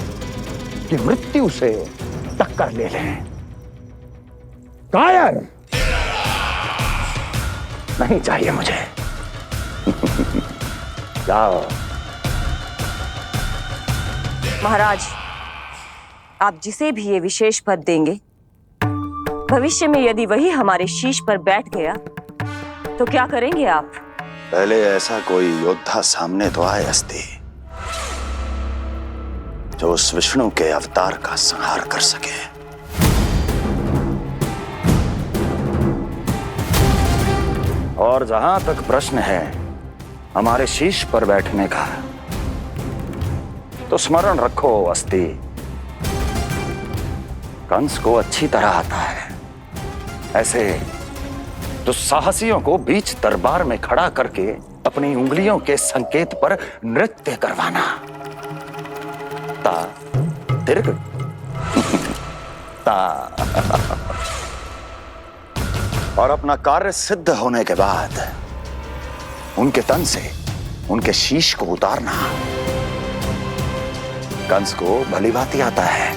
कि मृत्यु से टक्कर ले लें। कायर नहीं चाहिए मुझे। जाओ। महाराज, आप जिसे भी ये विशेष पद देंगे, भविष्य में यदि वही हमारे शीश पर बैठ गया तो क्या करेंगे आप? पहले ऐसा कोई योद्धा सामने तो आए अस्ति, जो उस विष्णु के अवतार का संहार कर सके। और जहां तक प्रश्न है हमारे शीश पर बैठने का, तो स्मरण रखो अस्ति, कंस को अच्छी तरह आता है ऐसे दुस्साहसियों को बीच दरबार में खड़ा करके अपनी उंगलियों के संकेत पर नृत्य करवाना। ता दीर्घ ता और अपना कार्य सिद्ध होने के बाद उनके तन से उनके शीश को उतारना। कंस को भलीभांति आता है।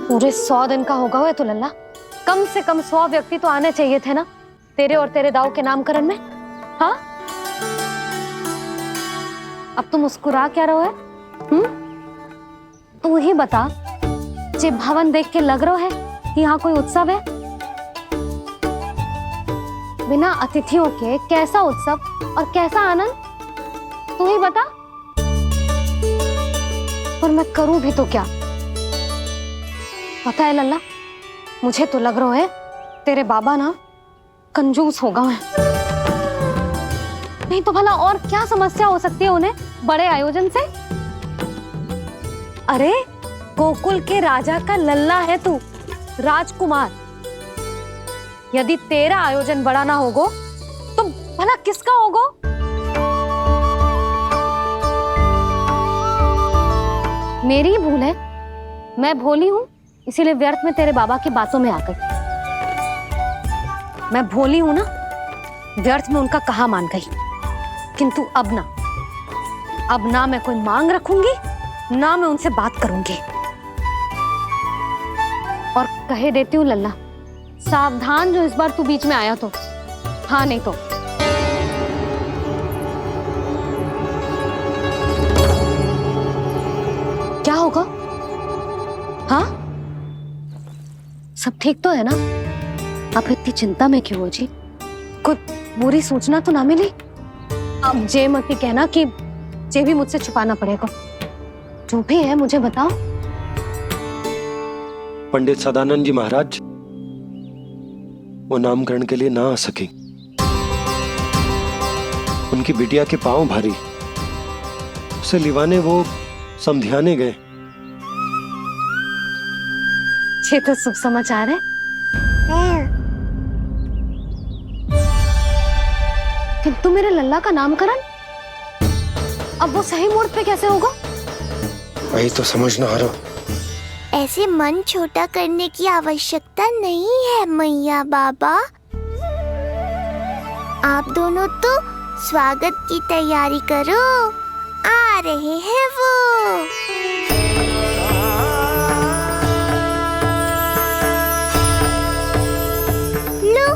पूरे 100 दिन का होगा हुआ तो लल्ला, कम से कम 100 व्यक्ति तो आने चाहिए थे ना तेरे और तेरे दाऊ के नामकरण में। हाँ, अब तुम मुस्कुरा क्या रहो है? तू ही बता, जे भवन देख के लग रहा है कि यहाँ कोई उत्सव है? बिना अतिथियों के कैसा उत्सव और कैसा आनंद, तू ही बता। पर मैं करूं भी तो क्या? पता है लल्ला, मुझे तो लग रहा है तेरे बाबा ना कंजूस होगा है। नहीं तो भला और क्या समस्या हो सकती है उन्हें बड़े आयोजन से? अरे गोकुल के राजा का लल्ला है तू, राजकुमार। यदि तेरा आयोजन बड़ा ना होगो तो भला किसका होगो? मेरी ही भूल है, मैं भोली हूं, इसीलिए व्यर्थ में तेरे बाबा की बातों में आ गई। मैं भोली हूं ना, व्यर्थ में उनका कहा मान गई। किंतु अब ना मैं कोई मांग रखूंगी, ना मैं उनसे बात करूंगी। और कहे देती हूँ लल्ला, सावधान जो इस बार तू बीच में आया तो। हाँ नहीं तो क्या होगा? हाँ सब ठीक तो है ना? आप इतनी चिंता में क्यों हो जी? कोई बुरी सूचना तो ना मिली? अब जे मत ही कहना कि जे भी मुझसे छुपाना पड़ेगा। जो भी है मुझे बताओ। पंडित सदानंद जी महाराज वो नामकरण के लिए ना आ सके। उनकी बिटिया के पांव भारी, उसे लिवाने वो समझाने गए। ये तो शुभ समाचार है। किंतु मेरे लल्ला का नामकरण अब वो सही मुहूर्त पे कैसे होगा? वही तो समझ ना आ रहा। ऐसे मन छोटा करने की आवश्यकता नहीं है मैया बाबा। आप दोनों तो स्वागत की तैयारी करो, आ रहे हैं वो। लो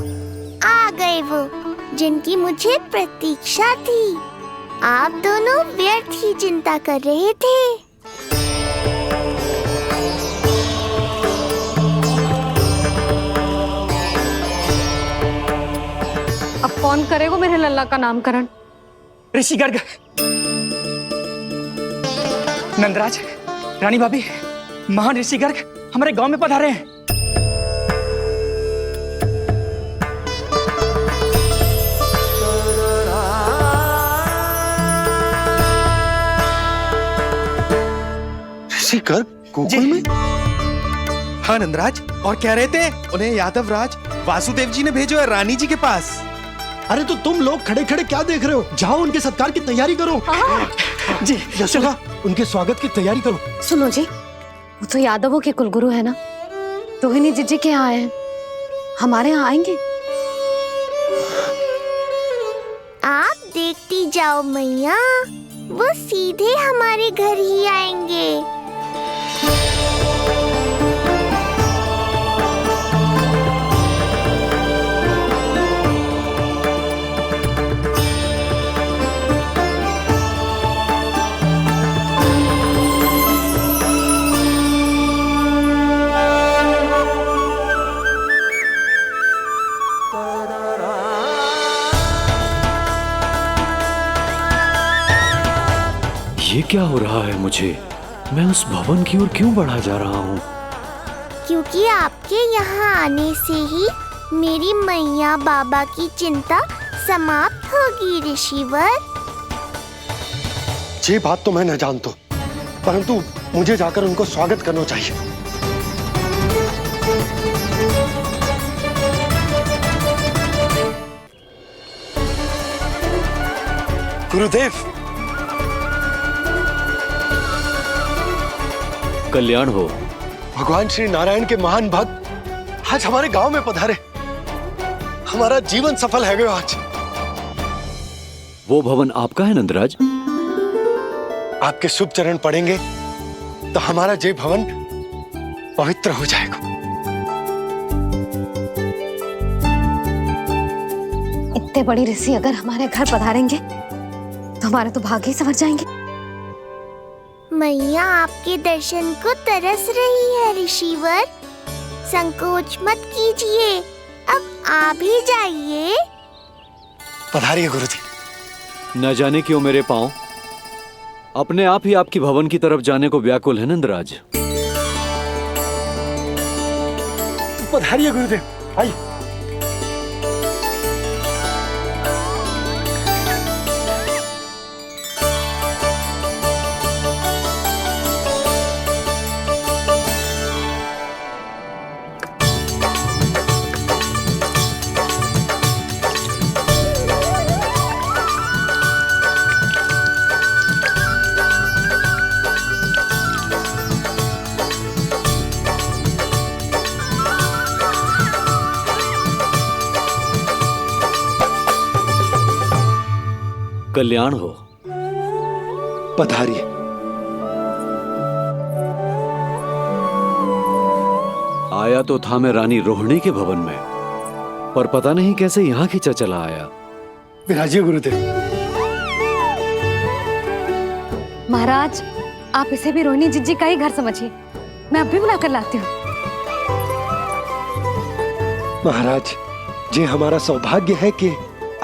आ गए वो जिनकी मुझे प्रतीक्षा थी। आप दोनों व्यर्थ ही चिंता कर रहे थे। अब कौन करेगा मेरे लल्ला का नामकरण? ऋषि गर्ग, नंदराज, रानी भाभी, महान ऋषि गर्ग हमारे गांव में पधारे हैं। ऋषि गर्ग गोकुल में? हाँ नंदराज, और कह रहे थे उन्हें यादव राज वासुदेव जी ने भेजो है रानी जी के पास। अरे तो तुम लोग खड़े खड़े क्या देख रहे हो? जाओ उनके सत्कार की तैयारी करो। जी यशोदा, उनके स्वागत की तैयारी करो। सुनो जी, वो तो यादवों के कुलगुरु है ना, रोहिणी जीजी के यहाँ आए हैं, हमारे यहाँ आएंगे। आप देखती जाओ मैया, वो सीधे हमारे घर ही आएंगे। ये क्या हो रहा है मुझे? मैं उस भवन की ओर क्यों बढ़ा जा रहा हूँ? क्योंकि आपके यहाँ आने से ही मेरी मैया बाबा की चिंता समाप्त होगी ऋषिवर। ये बात तो मैं न जानता, परंतु मुझे जाकर उनको स्वागत करना चाहिए। गुरुदेव, कल्याण हो। भगवान श्री नारायण के महान भक्त आज हमारे गांव में पधारे। हमारा जीवन सफल है गया आज। वो भवन आपका है नंदराज? आपके शुभ चरण पड़ेंगे तो हमारा जय भवन पवित्र हो जाएगा। इतने बड़ी ऋषि अगर हमारे घर पधारेंगे तो हमारे तो भाग्य ही संवर जाएंगे। मैया आपके दर्शन को तरस रही है ऋषिवर, संकोच मत कीजिए, अब आ भी जाइए। पधारिए गुरुजी। न जाने क्यों मेरे पांव अपने आप ही आपकी भवन की तरफ जाने को व्याकुल है नंदराज। पधारिए गुरुदेव, आइए। कल्याण हो। पधारिए। आया तो था मैं रानी रोहिणी के भवन में, पर पता नहीं कैसे यहाँ खींचा चला आया। विराजिए गुरुदेव। महाराज, आप इसे भी रोहिणी जिज्जी का ही घर समझिए। मैं अब भी बुलाकर लाती हूँ। महाराज, ये हमारा सौभाग्य है कि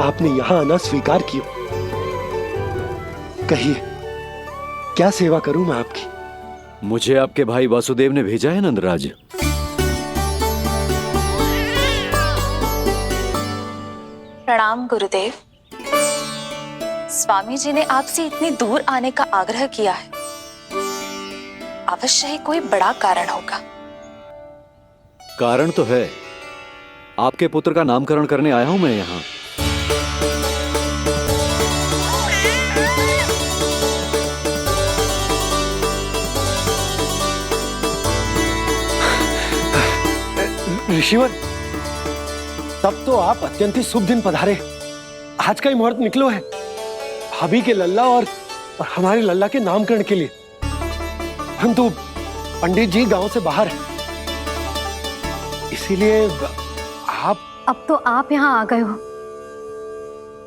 आपने यहाँ आना स्वीकार किया। कहिए, क्या सेवा करूं मैं आपकी? मुझे आपके भाई वासुदेव ने भेजा है नंदराज। प्रणाम गुरुदेव। स्वामी जी ने आपसे इतनी दूर आने का आग्रह किया है। अवश्य ही कोई बड़ा कारण होगा। कारण तो है, आपके पुत्र का नामकरण करने आया हूं मैं यहाँ। ऋषिवर, तब तो आप अत्यंत ही शुभ दिन पधारे। आज का ही मुहूर्त निकलो है भाभी के लल्ला और हमारे लल्ला के नामकरण के लिए। परंतु पंडित जी गांव से बाहर हैं, इसीलिए आप। अब तो आप यहाँ आ गए हो,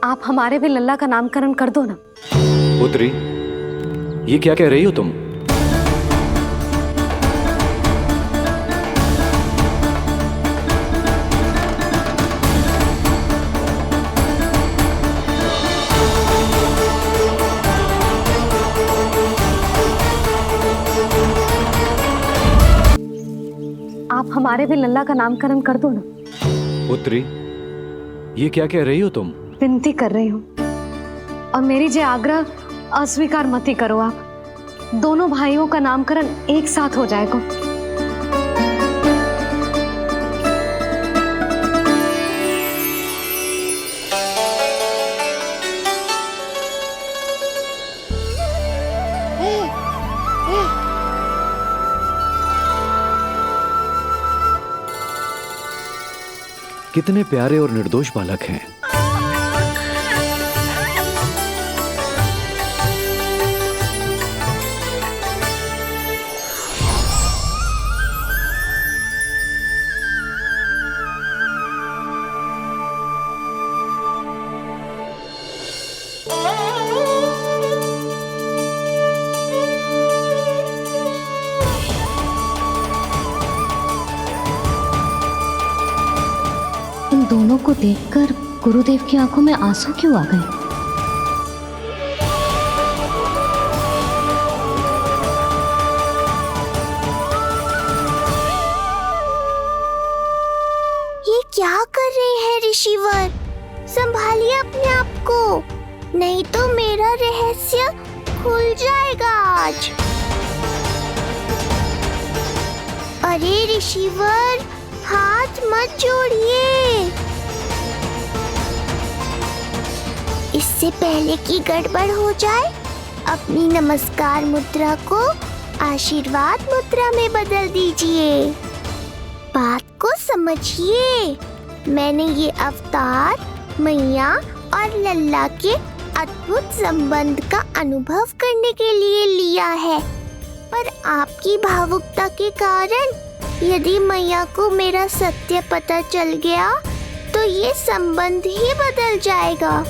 आप हमारे भी लल्ला का नामकरण कर दो ना। पुत्री, ये क्या कह रही हो तुम? आप हमारे भी लल्ला का नामकरण कर दो ना। पुत्री, ये क्या कह रही हो तुम? विनती कर रही हूँ, और मेरी जे आग्रह अस्वीकार मत ही करो। आप दोनों भाइयों का नामकरण एक साथ हो जाएगा। कितने प्यारे और निर्दोष बालक हैं। इन दोनों को देखकर गुरुदेव की आंखों में आंसू क्यों आ गए? ये क्या कर रहे हैं ऋषिवर? संभालिए अपने आप को, नहीं तो मेरा रहस्य खुल जाएगा आज। अरे ऋषिवर, हाथ मत जोड़िए। इससे पहले कि गड़बड़ हो जाए, अपनी नमस्कार मुद्रा को आशीर्वाद मुद्रा में बदल दीजिए। बात को समझिए। मैंने ये अवतार मैया और लल्ला के अद्भुत संबंध का अनुभव करने के लिए लिया है, पर आपकी भावुकता के कारण यदि मैया को मेरा सत्य पता चल गया तो ये संबंध ही बदल जाएगा।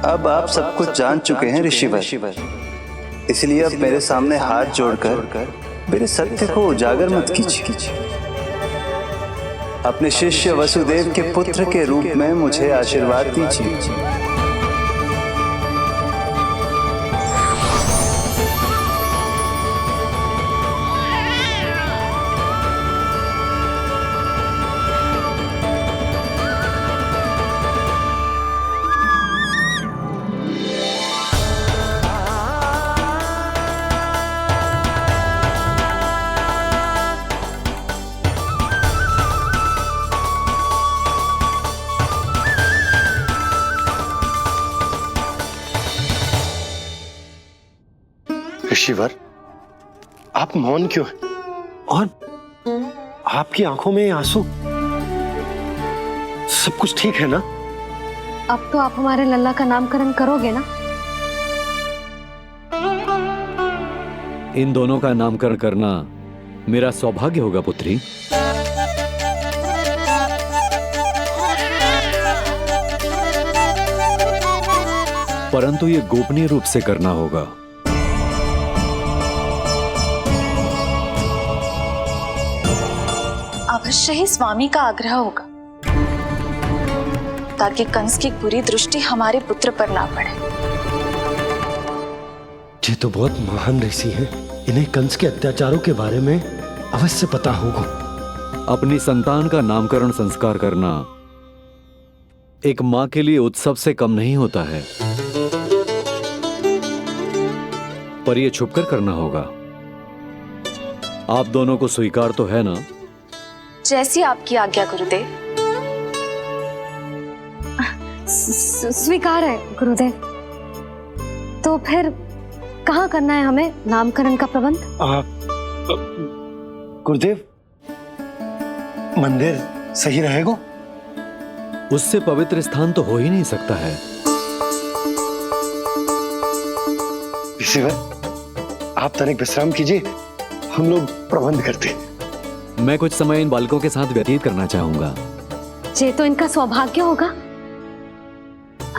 अब आप सब कुछ जान चुके हैं ऋषिवर, इसलिए अब मेरे सामने हाथ जोड़कर मेरे सत्य को उजागर मत कीजिए। अपने शिष्य वसुदेव के पुत्र के रूप में मुझे आशीर्वाद दीजिए। ऋषिवर, आप मौन क्यों हैं? और आपकी आंखों में आंसू, सब कुछ ठीक है ना? अब तो आप हमारे लल्ला का नामकरण करोगे ना? इन दोनों का नामकरण करना मेरा सौभाग्य होगा पुत्री। परंतु ये गोपनीय रूप से करना होगा। अवश्य ही स्वामी का आग्रह होगा, ताकि कंस की बुरी दृष्टि हमारे पुत्र पर ना पड़े। ये तो बहुत महान ऋषि हैं, इन्हें कंस के अत्याचारों के बारे में अवश्य पता होगा। अपनी संतान का नामकरण संस्कार करना एक मां के लिए उत्सव से कम नहीं होता है, पर यह छुपकर करना होगा। आप दोनों को स्वीकार तो है ना? जैसी आपकी आज्ञा गुरुदेव। स्वीकार है गुरुदेव। तो फिर कहाँ करना है हमें नामकरण का प्रबंध? गुरुदेव, मंदिर सही रहेगा? उससे पवित्र स्थान तो हो ही नहीं सकता है। ऋषिवर, आप तनिक विश्राम कीजिए, हम लोग प्रबंध करते हैं। मैं कुछ समय इन बालकों के साथ व्यतीत करना चाहूंगा। ये तो इनका सौभाग्य होगा।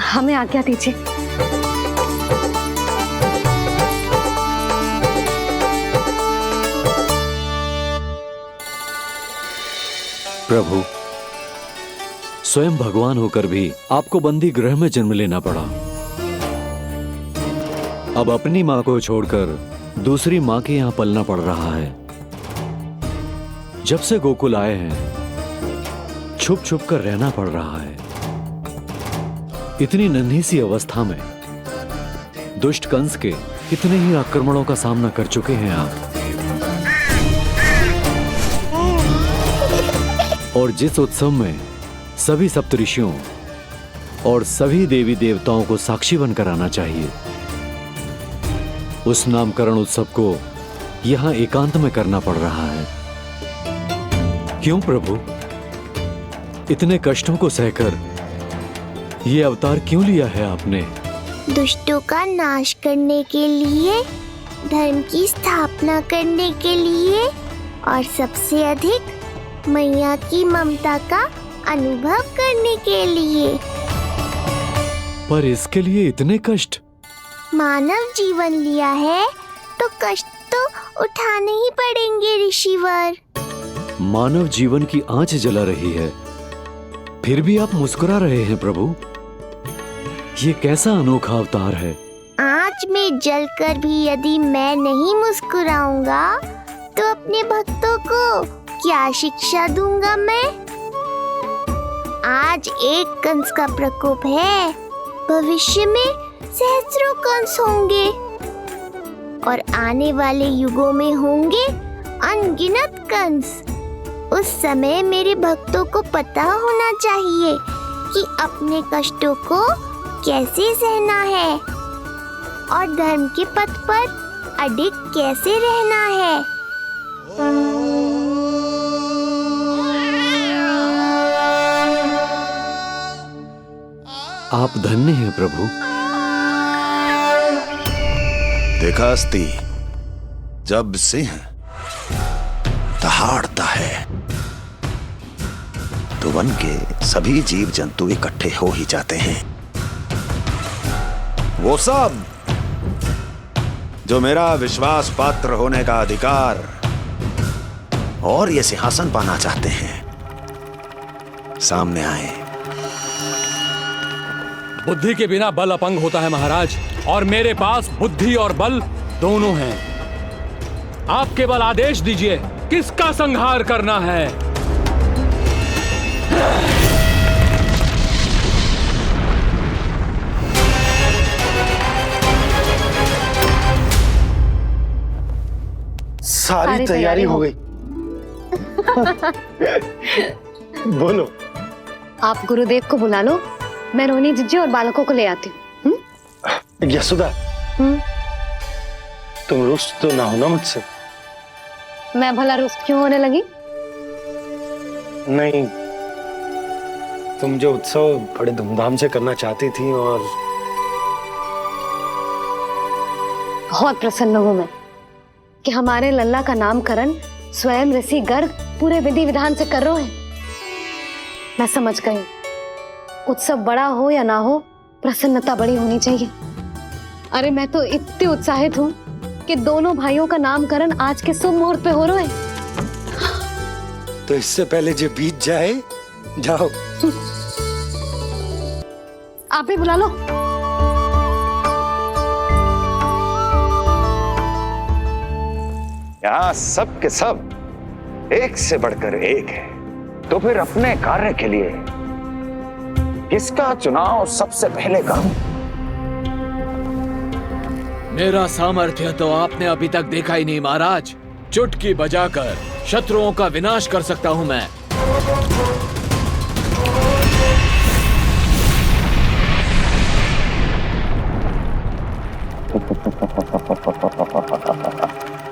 हमें आज्ञा दीजिए। प्रभु, स्वयं भगवान होकर भी आपको बंदी गृह में जन्म लेना पड़ा। अब अपनी मां को छोड़कर दूसरी मां के यहां पलना पड़ रहा है। जब से गोकुल आए हैं, छुप छुप कर रहना पड़ रहा है। इतनी नन्ही सी अवस्था में दुष्ट कंस के कितने ही आक्रमणों का सामना कर चुके हैं आप। और जिस उत्सव में सभी सप्तऋषियों और सभी देवी देवताओं को साक्षी बनकर आना चाहिए, उस नामकरण उत्सव को यहां एकांत में करना पड़ रहा है। क्यों प्रभु, इतने कष्टों को सहकर ये अवतार क्यों लिया है आपने? दुष्टों का नाश करने के लिए, धर्म की स्थापना करने के लिए और सबसे अधिक मैया की ममता का अनुभव करने के लिए। पर इसके लिए इतने कष्ट? मानव जीवन लिया है तो कष्ट तो उठाने ही पड़ेंगे ऋषिवर। मानव जीवन की आंच जला रही है, फिर भी आप मुस्कुरा रहे हैं प्रभु। ये कैसा अनोखा अवतार है? आंच में जलकर भी यदि मैं नहीं मुस्कुराऊंगा तो अपने भक्तों को क्या शिक्षा दूंगा मैं? आज एक कंस का प्रकोप है, भविष्य में सहस्रों कंस होंगे और आने वाले युगों में होंगे अनगिनत कंस। उस समय मेरे भक्तों को पता होना चाहिए कि अपने कष्टों को कैसे सहना है और धर्म के पथ पर अडिग कैसे रहना है। आप धन्य हैं प्रभु। देखा अस्ति, जब सिंह दहाड़ता है तो वन के सभी जीव जंतु इकट्ठे हो ही जाते हैं। वो सब जो मेरा विश्वास पात्र होने का अधिकार और ये सिंहासन पाना चाहते हैं, सामने आए। बुद्धि के बिना बल अपंग होता है महाराज, और मेरे पास बुद्धि और बल दोनों हैं। आप केवल आदेश दीजिए किसका संहार करना है। सारी तैयारी हो गई। बोलो। आप गुरुदेव को बुला लो, मैं रोहिणी जीजी और बालकों को ले आती हूँ। यशोदा, तुम रुष्ट तो ना हो ना मुझसे? मैं भला रुष्ट क्यों होने लगी? नहीं, तुम जो उत्सव बड़े धूमधाम से करना चाहती थी और बहुत प्रसन्न हूं मैं कि हमारे लल्ला का नामकरण स्वयं ऋषि गर्ग पूरे विधि विधान से कर रहे हैं। मैं समझ गई, उत्सव बड़ा हो या ना हो, प्रसन्नता बड़ी होनी चाहिए। अरे मैं तो इतनी उत्साहित हूँ कि दोनों भाइयों का नामकरण आज के शुभ मुहूर्त पे हो रहे हैं। तो इससे पहले जो बीत जाए, जाओ। आप भी बुला लो। यहाँ सब के सब एक से बढ़कर एक है, तो फिर अपने कार्य के लिए किसका चुनाव सबसे पहले करूं? मेरा सामर्थ्य तो आपने अभी तक देखा ही नहीं महाराज। चुटकी बजाकर शत्रुओं का विनाश कर सकता हूं मैं।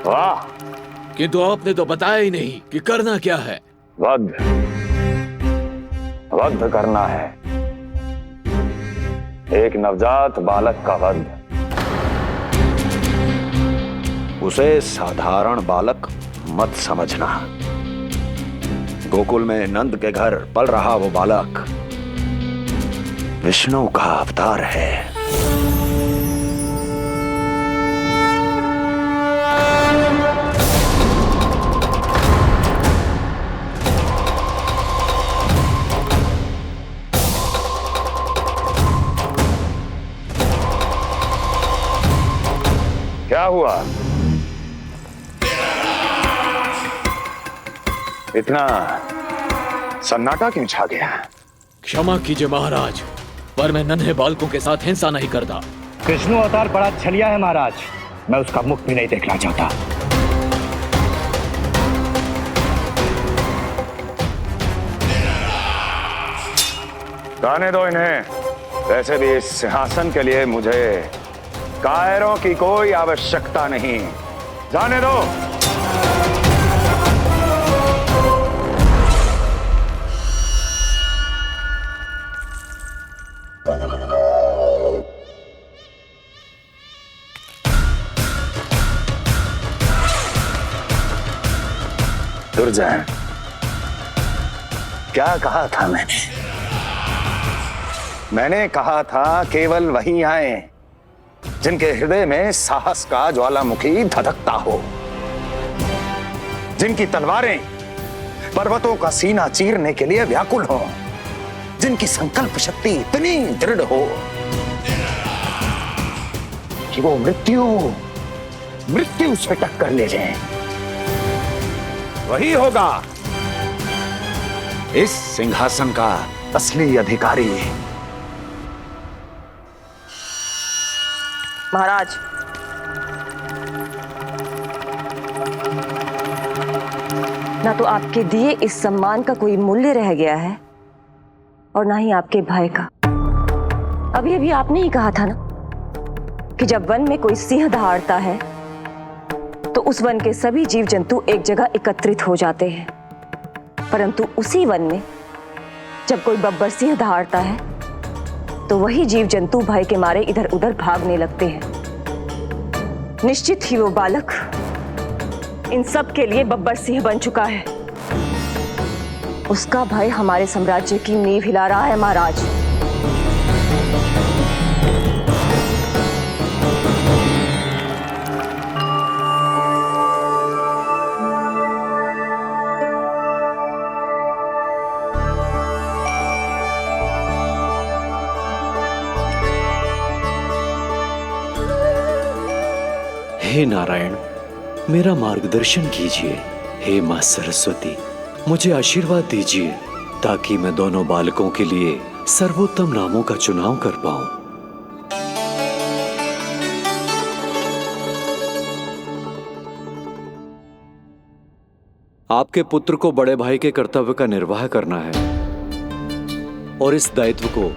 वाह! किंतु आपने तो बताया ही नहीं कि करना क्या है। वध करना है, एक नवजात बालक का वध। उसे साधारण बालक मत समझना। गोकुल में नंद के घर पल रहा वो बालक विष्णु का अवतार है। क्या हुआ? इतना सन्नाटा क्यों छा गया? क्षमा कीजिए महाराज, पर मैं नन्हे बालकों के साथ हिंसा नहीं करता। विष्णु अवतार बड़ा छलिया है महाराज, मैं उसका मुख भी नहीं देखना चाहता। जाने दो इन्हें। वैसे भी इस सिंहासन के लिए मुझे कायरों की कोई आवश्यकता नहीं। जाने दो। दुर्जन, क्या कहा था मैंने कहा था केवल वही आए जिनके हृदय में साहस का ज्वालामुखी धधकता हो, जिनकी तलवारें पर्वतों का सीना चीरने के लिए व्याकुल हो, जिनकी संकल्प शक्ति इतनी दृढ़ हो कि वो मृत्यु से टक्कर ले जाएं। वही होगा इस सिंहासन का असली अधिकारी। महाराज, ना तो आपके दिए इस सम्मान का कोई मूल्य रह गया है और ना ही आपके भय का। अभी अभी आपने ही कहा था ना कि जब वन में कोई सिंह दहाड़ता है तो उस वन के सभी जीव जंतु एक जगह एकत्रित हो जाते हैं, परंतु उसी वन में जब कोई बब्बर सिंह दहाड़ता है तो वही जीव जंतु भय के मारे इधर उधर भागने लगते हैं। निश्चित ही वो बालक इन सब के लिए बब्बर सिंह बन चुका है। उसका भय हमारे साम्राज्य की नींव हिला रहा है महाराज। हे नारायण, मेरा मार्गदर्शन कीजिए। हे मां सरस्वती, मुझे आशीर्वाद दीजिए ताकि मैं दोनों बालकों के लिए सर्वोत्तम नामों का चुनाव कर पाऊं। आपके पुत्र को बड़े भाई के कर्तव्य का निर्वाह करना है और इस दायित्व को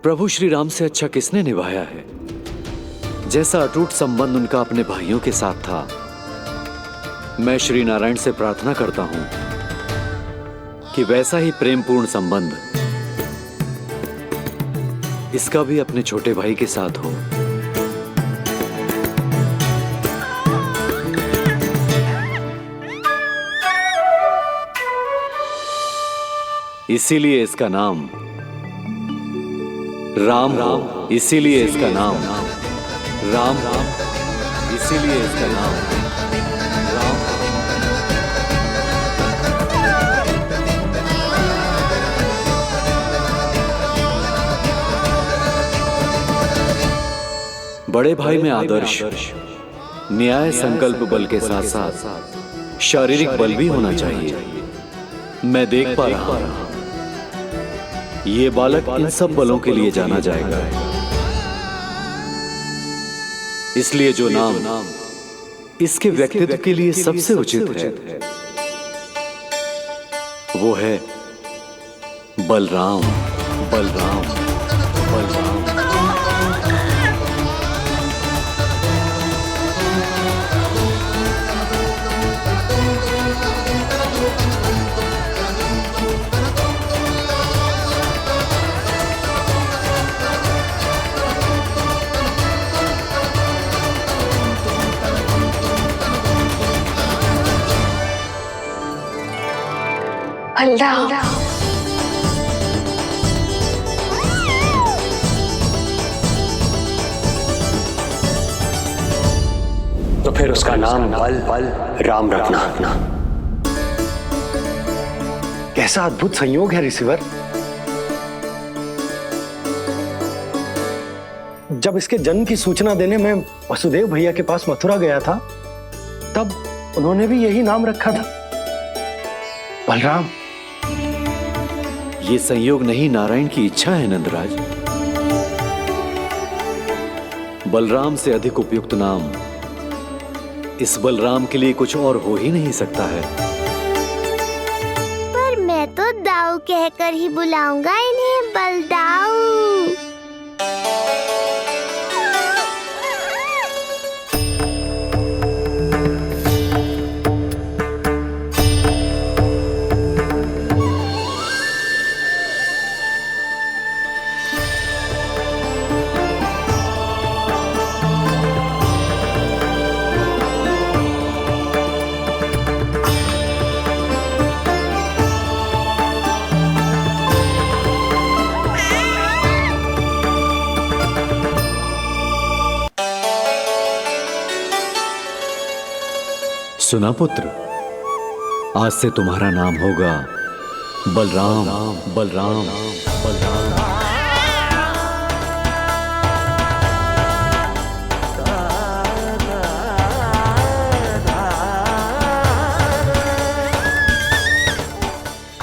प्रभु श्री राम से अच्छा किसने निभाया है। जैसा अटूट संबंध उनका अपने भाइयों के साथ था, मैं श्री नारायण से प्रार्थना करता हूं कि वैसा ही प्रेमपूर्ण संबंध इसका भी अपने छोटे भाई के साथ हो। इसीलिए इसका नाम राम हो, इसीलिए इसका नाम राम, इसीलिए इसका नाम राम। बड़े भाई में आदर्श, न्याय, संकल्प बल के साथ साथ शारीरिक बल भी होना चाहिए। मैं देख पा रहा हूं ये बालक इन सब बलों के लिए जाना जाएगा। इसलिए जो नाम इसके व्यक्तित्व के लिए सबसे उचित है वो है बलराम, बलराम, बलराम। बलराम, तो फिर उसका नाम बल राम रखना। कैसा अद्भुत संयोग है रिसीवर। जब इसके जन्म की सूचना देने मैं वसुदेव भैया के पास मथुरा गया था, तब उन्होंने भी यही नाम रखा था, बलराम। ये संयोग नहीं, नारायण की इच्छा है नंदराज। बलराम से अधिक उपयुक्त नाम इस बलराम के लिए कुछ और हो ही नहीं सकता है। पर मैं तो दाऊ कहकर ही बुलाऊंगा इन्हें, बलदाऊ। सुना पुत्र, आज से तुम्हारा नाम होगा बलराम, बलराम, बलराम।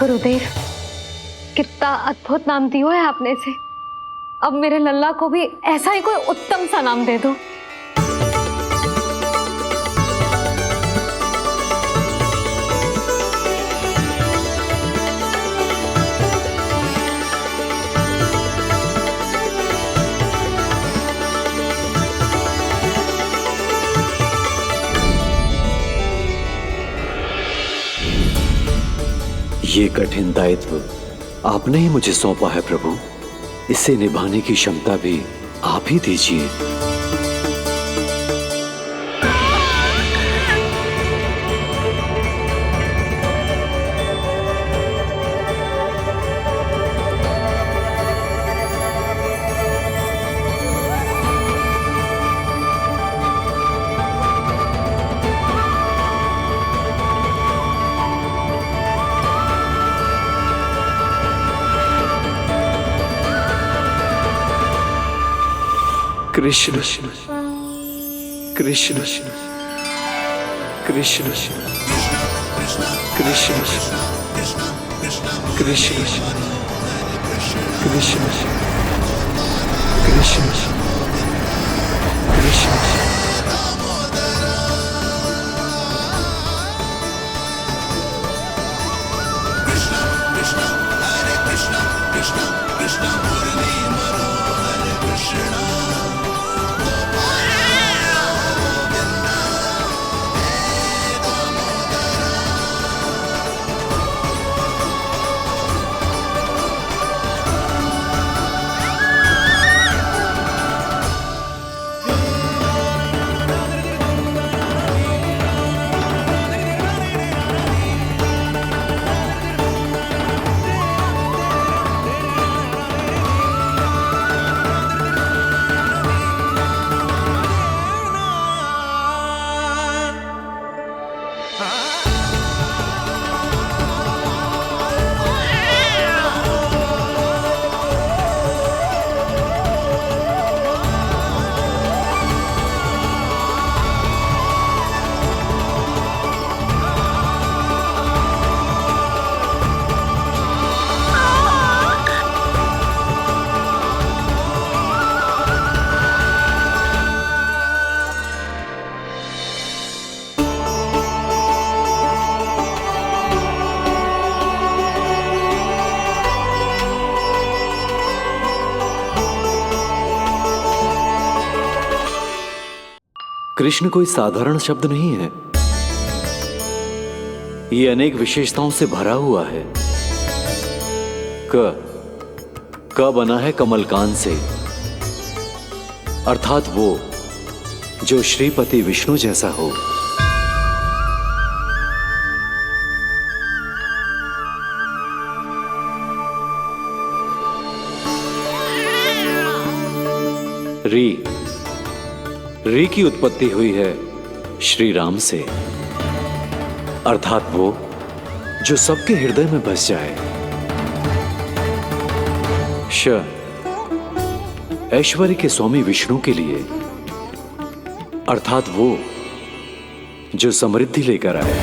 गुरुदेव, कितना अद्भुत नाम दिया है आपने इसे। अब मेरे लल्ला को भी ऐसा ही कोई उत्तम सा नाम दे दो। ये कठिन दायित्व आपने ही मुझे सौंपा है प्रभु, इसे निभाने की क्षमता भी आप ही दीजिए। कृष्ण कृष्ण कृष्ण कृष्ण कृष्ण कृष्ण कृष्ण कृष्ण कृष्ण। कृष्ण मुरली मनोहर कृष्ण कृष्ण कोई साधारण शब्द नहीं है। ये अनेक विशेषताओं से भरा हुआ है। क बना है कमलकांत से, अर्थात वो जो श्रीपति विष्णु जैसा हो। री की उत्पत्ति हुई है श्री राम से, अर्थात वो जो सबके हृदय में बस जाए। श ऐश्वर्य के स्वामी विष्णु के लिए, अर्थात वो जो समृद्धि लेकर आए।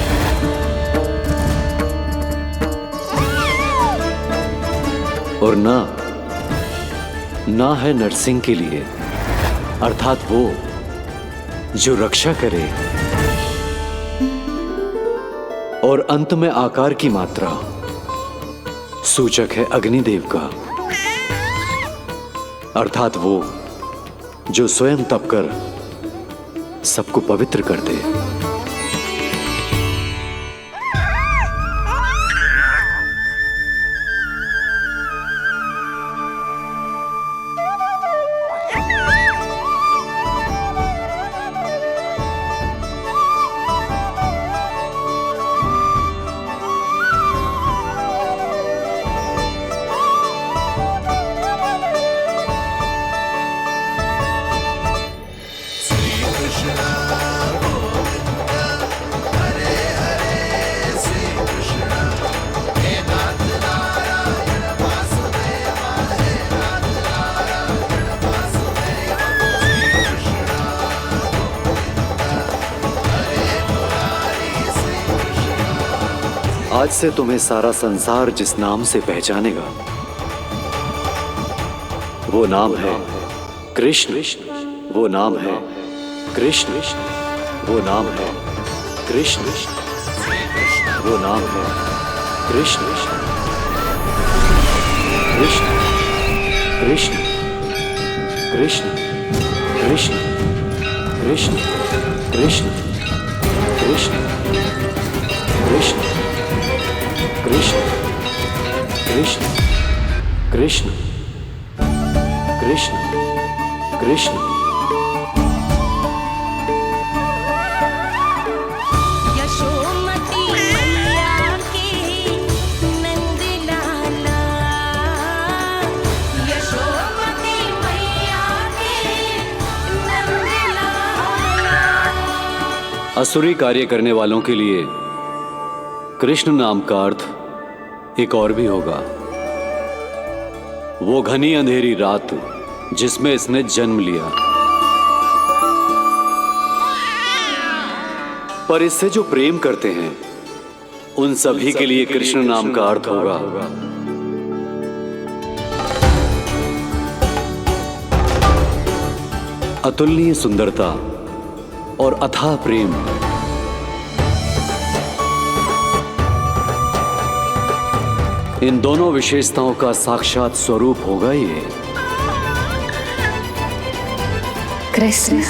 और ना है नरसिंह के लिए, अर्थात वो जो रक्षा करे। और अंत में आकार की मात्रा सूचक है अग्निदेव का, अर्थात वो जो स्वयं तप कर सबको पवित्र कर दे। आज से तुम्हें सारा संसार जिस नाम से पहचानेगा वो नाम है कृष्ण। वो नाम है कृष्ण। वो नाम है कृष्ण। वो नाम है कृष्ण। कृष्ण कृष्ण कृष्ण कृष्ण कृष्ण कृष्ण कृष्ण कृष्ण कृष्ण कृष्ण कृष्ण कृष्ण कृष्ण। यशोमती मैया की नंद लाला, यशोमती मैया की नंद लाला। असुरी कार्य करने वालों के लिए कृष्ण नाम का अर्थ एक और भी होगा। वो घनी अंधेरी रात जिसमें इसने जन्म लिया, पर इससे जो प्रेम करते हैं उन सभी के लिए कृष्ण नाम का अर्थ होगा अतुलनीय सुंदरता और अथाह प्रेम। इन दोनों विशेषताओं का साक्षात स्वरूप होगा ये कृष्ण।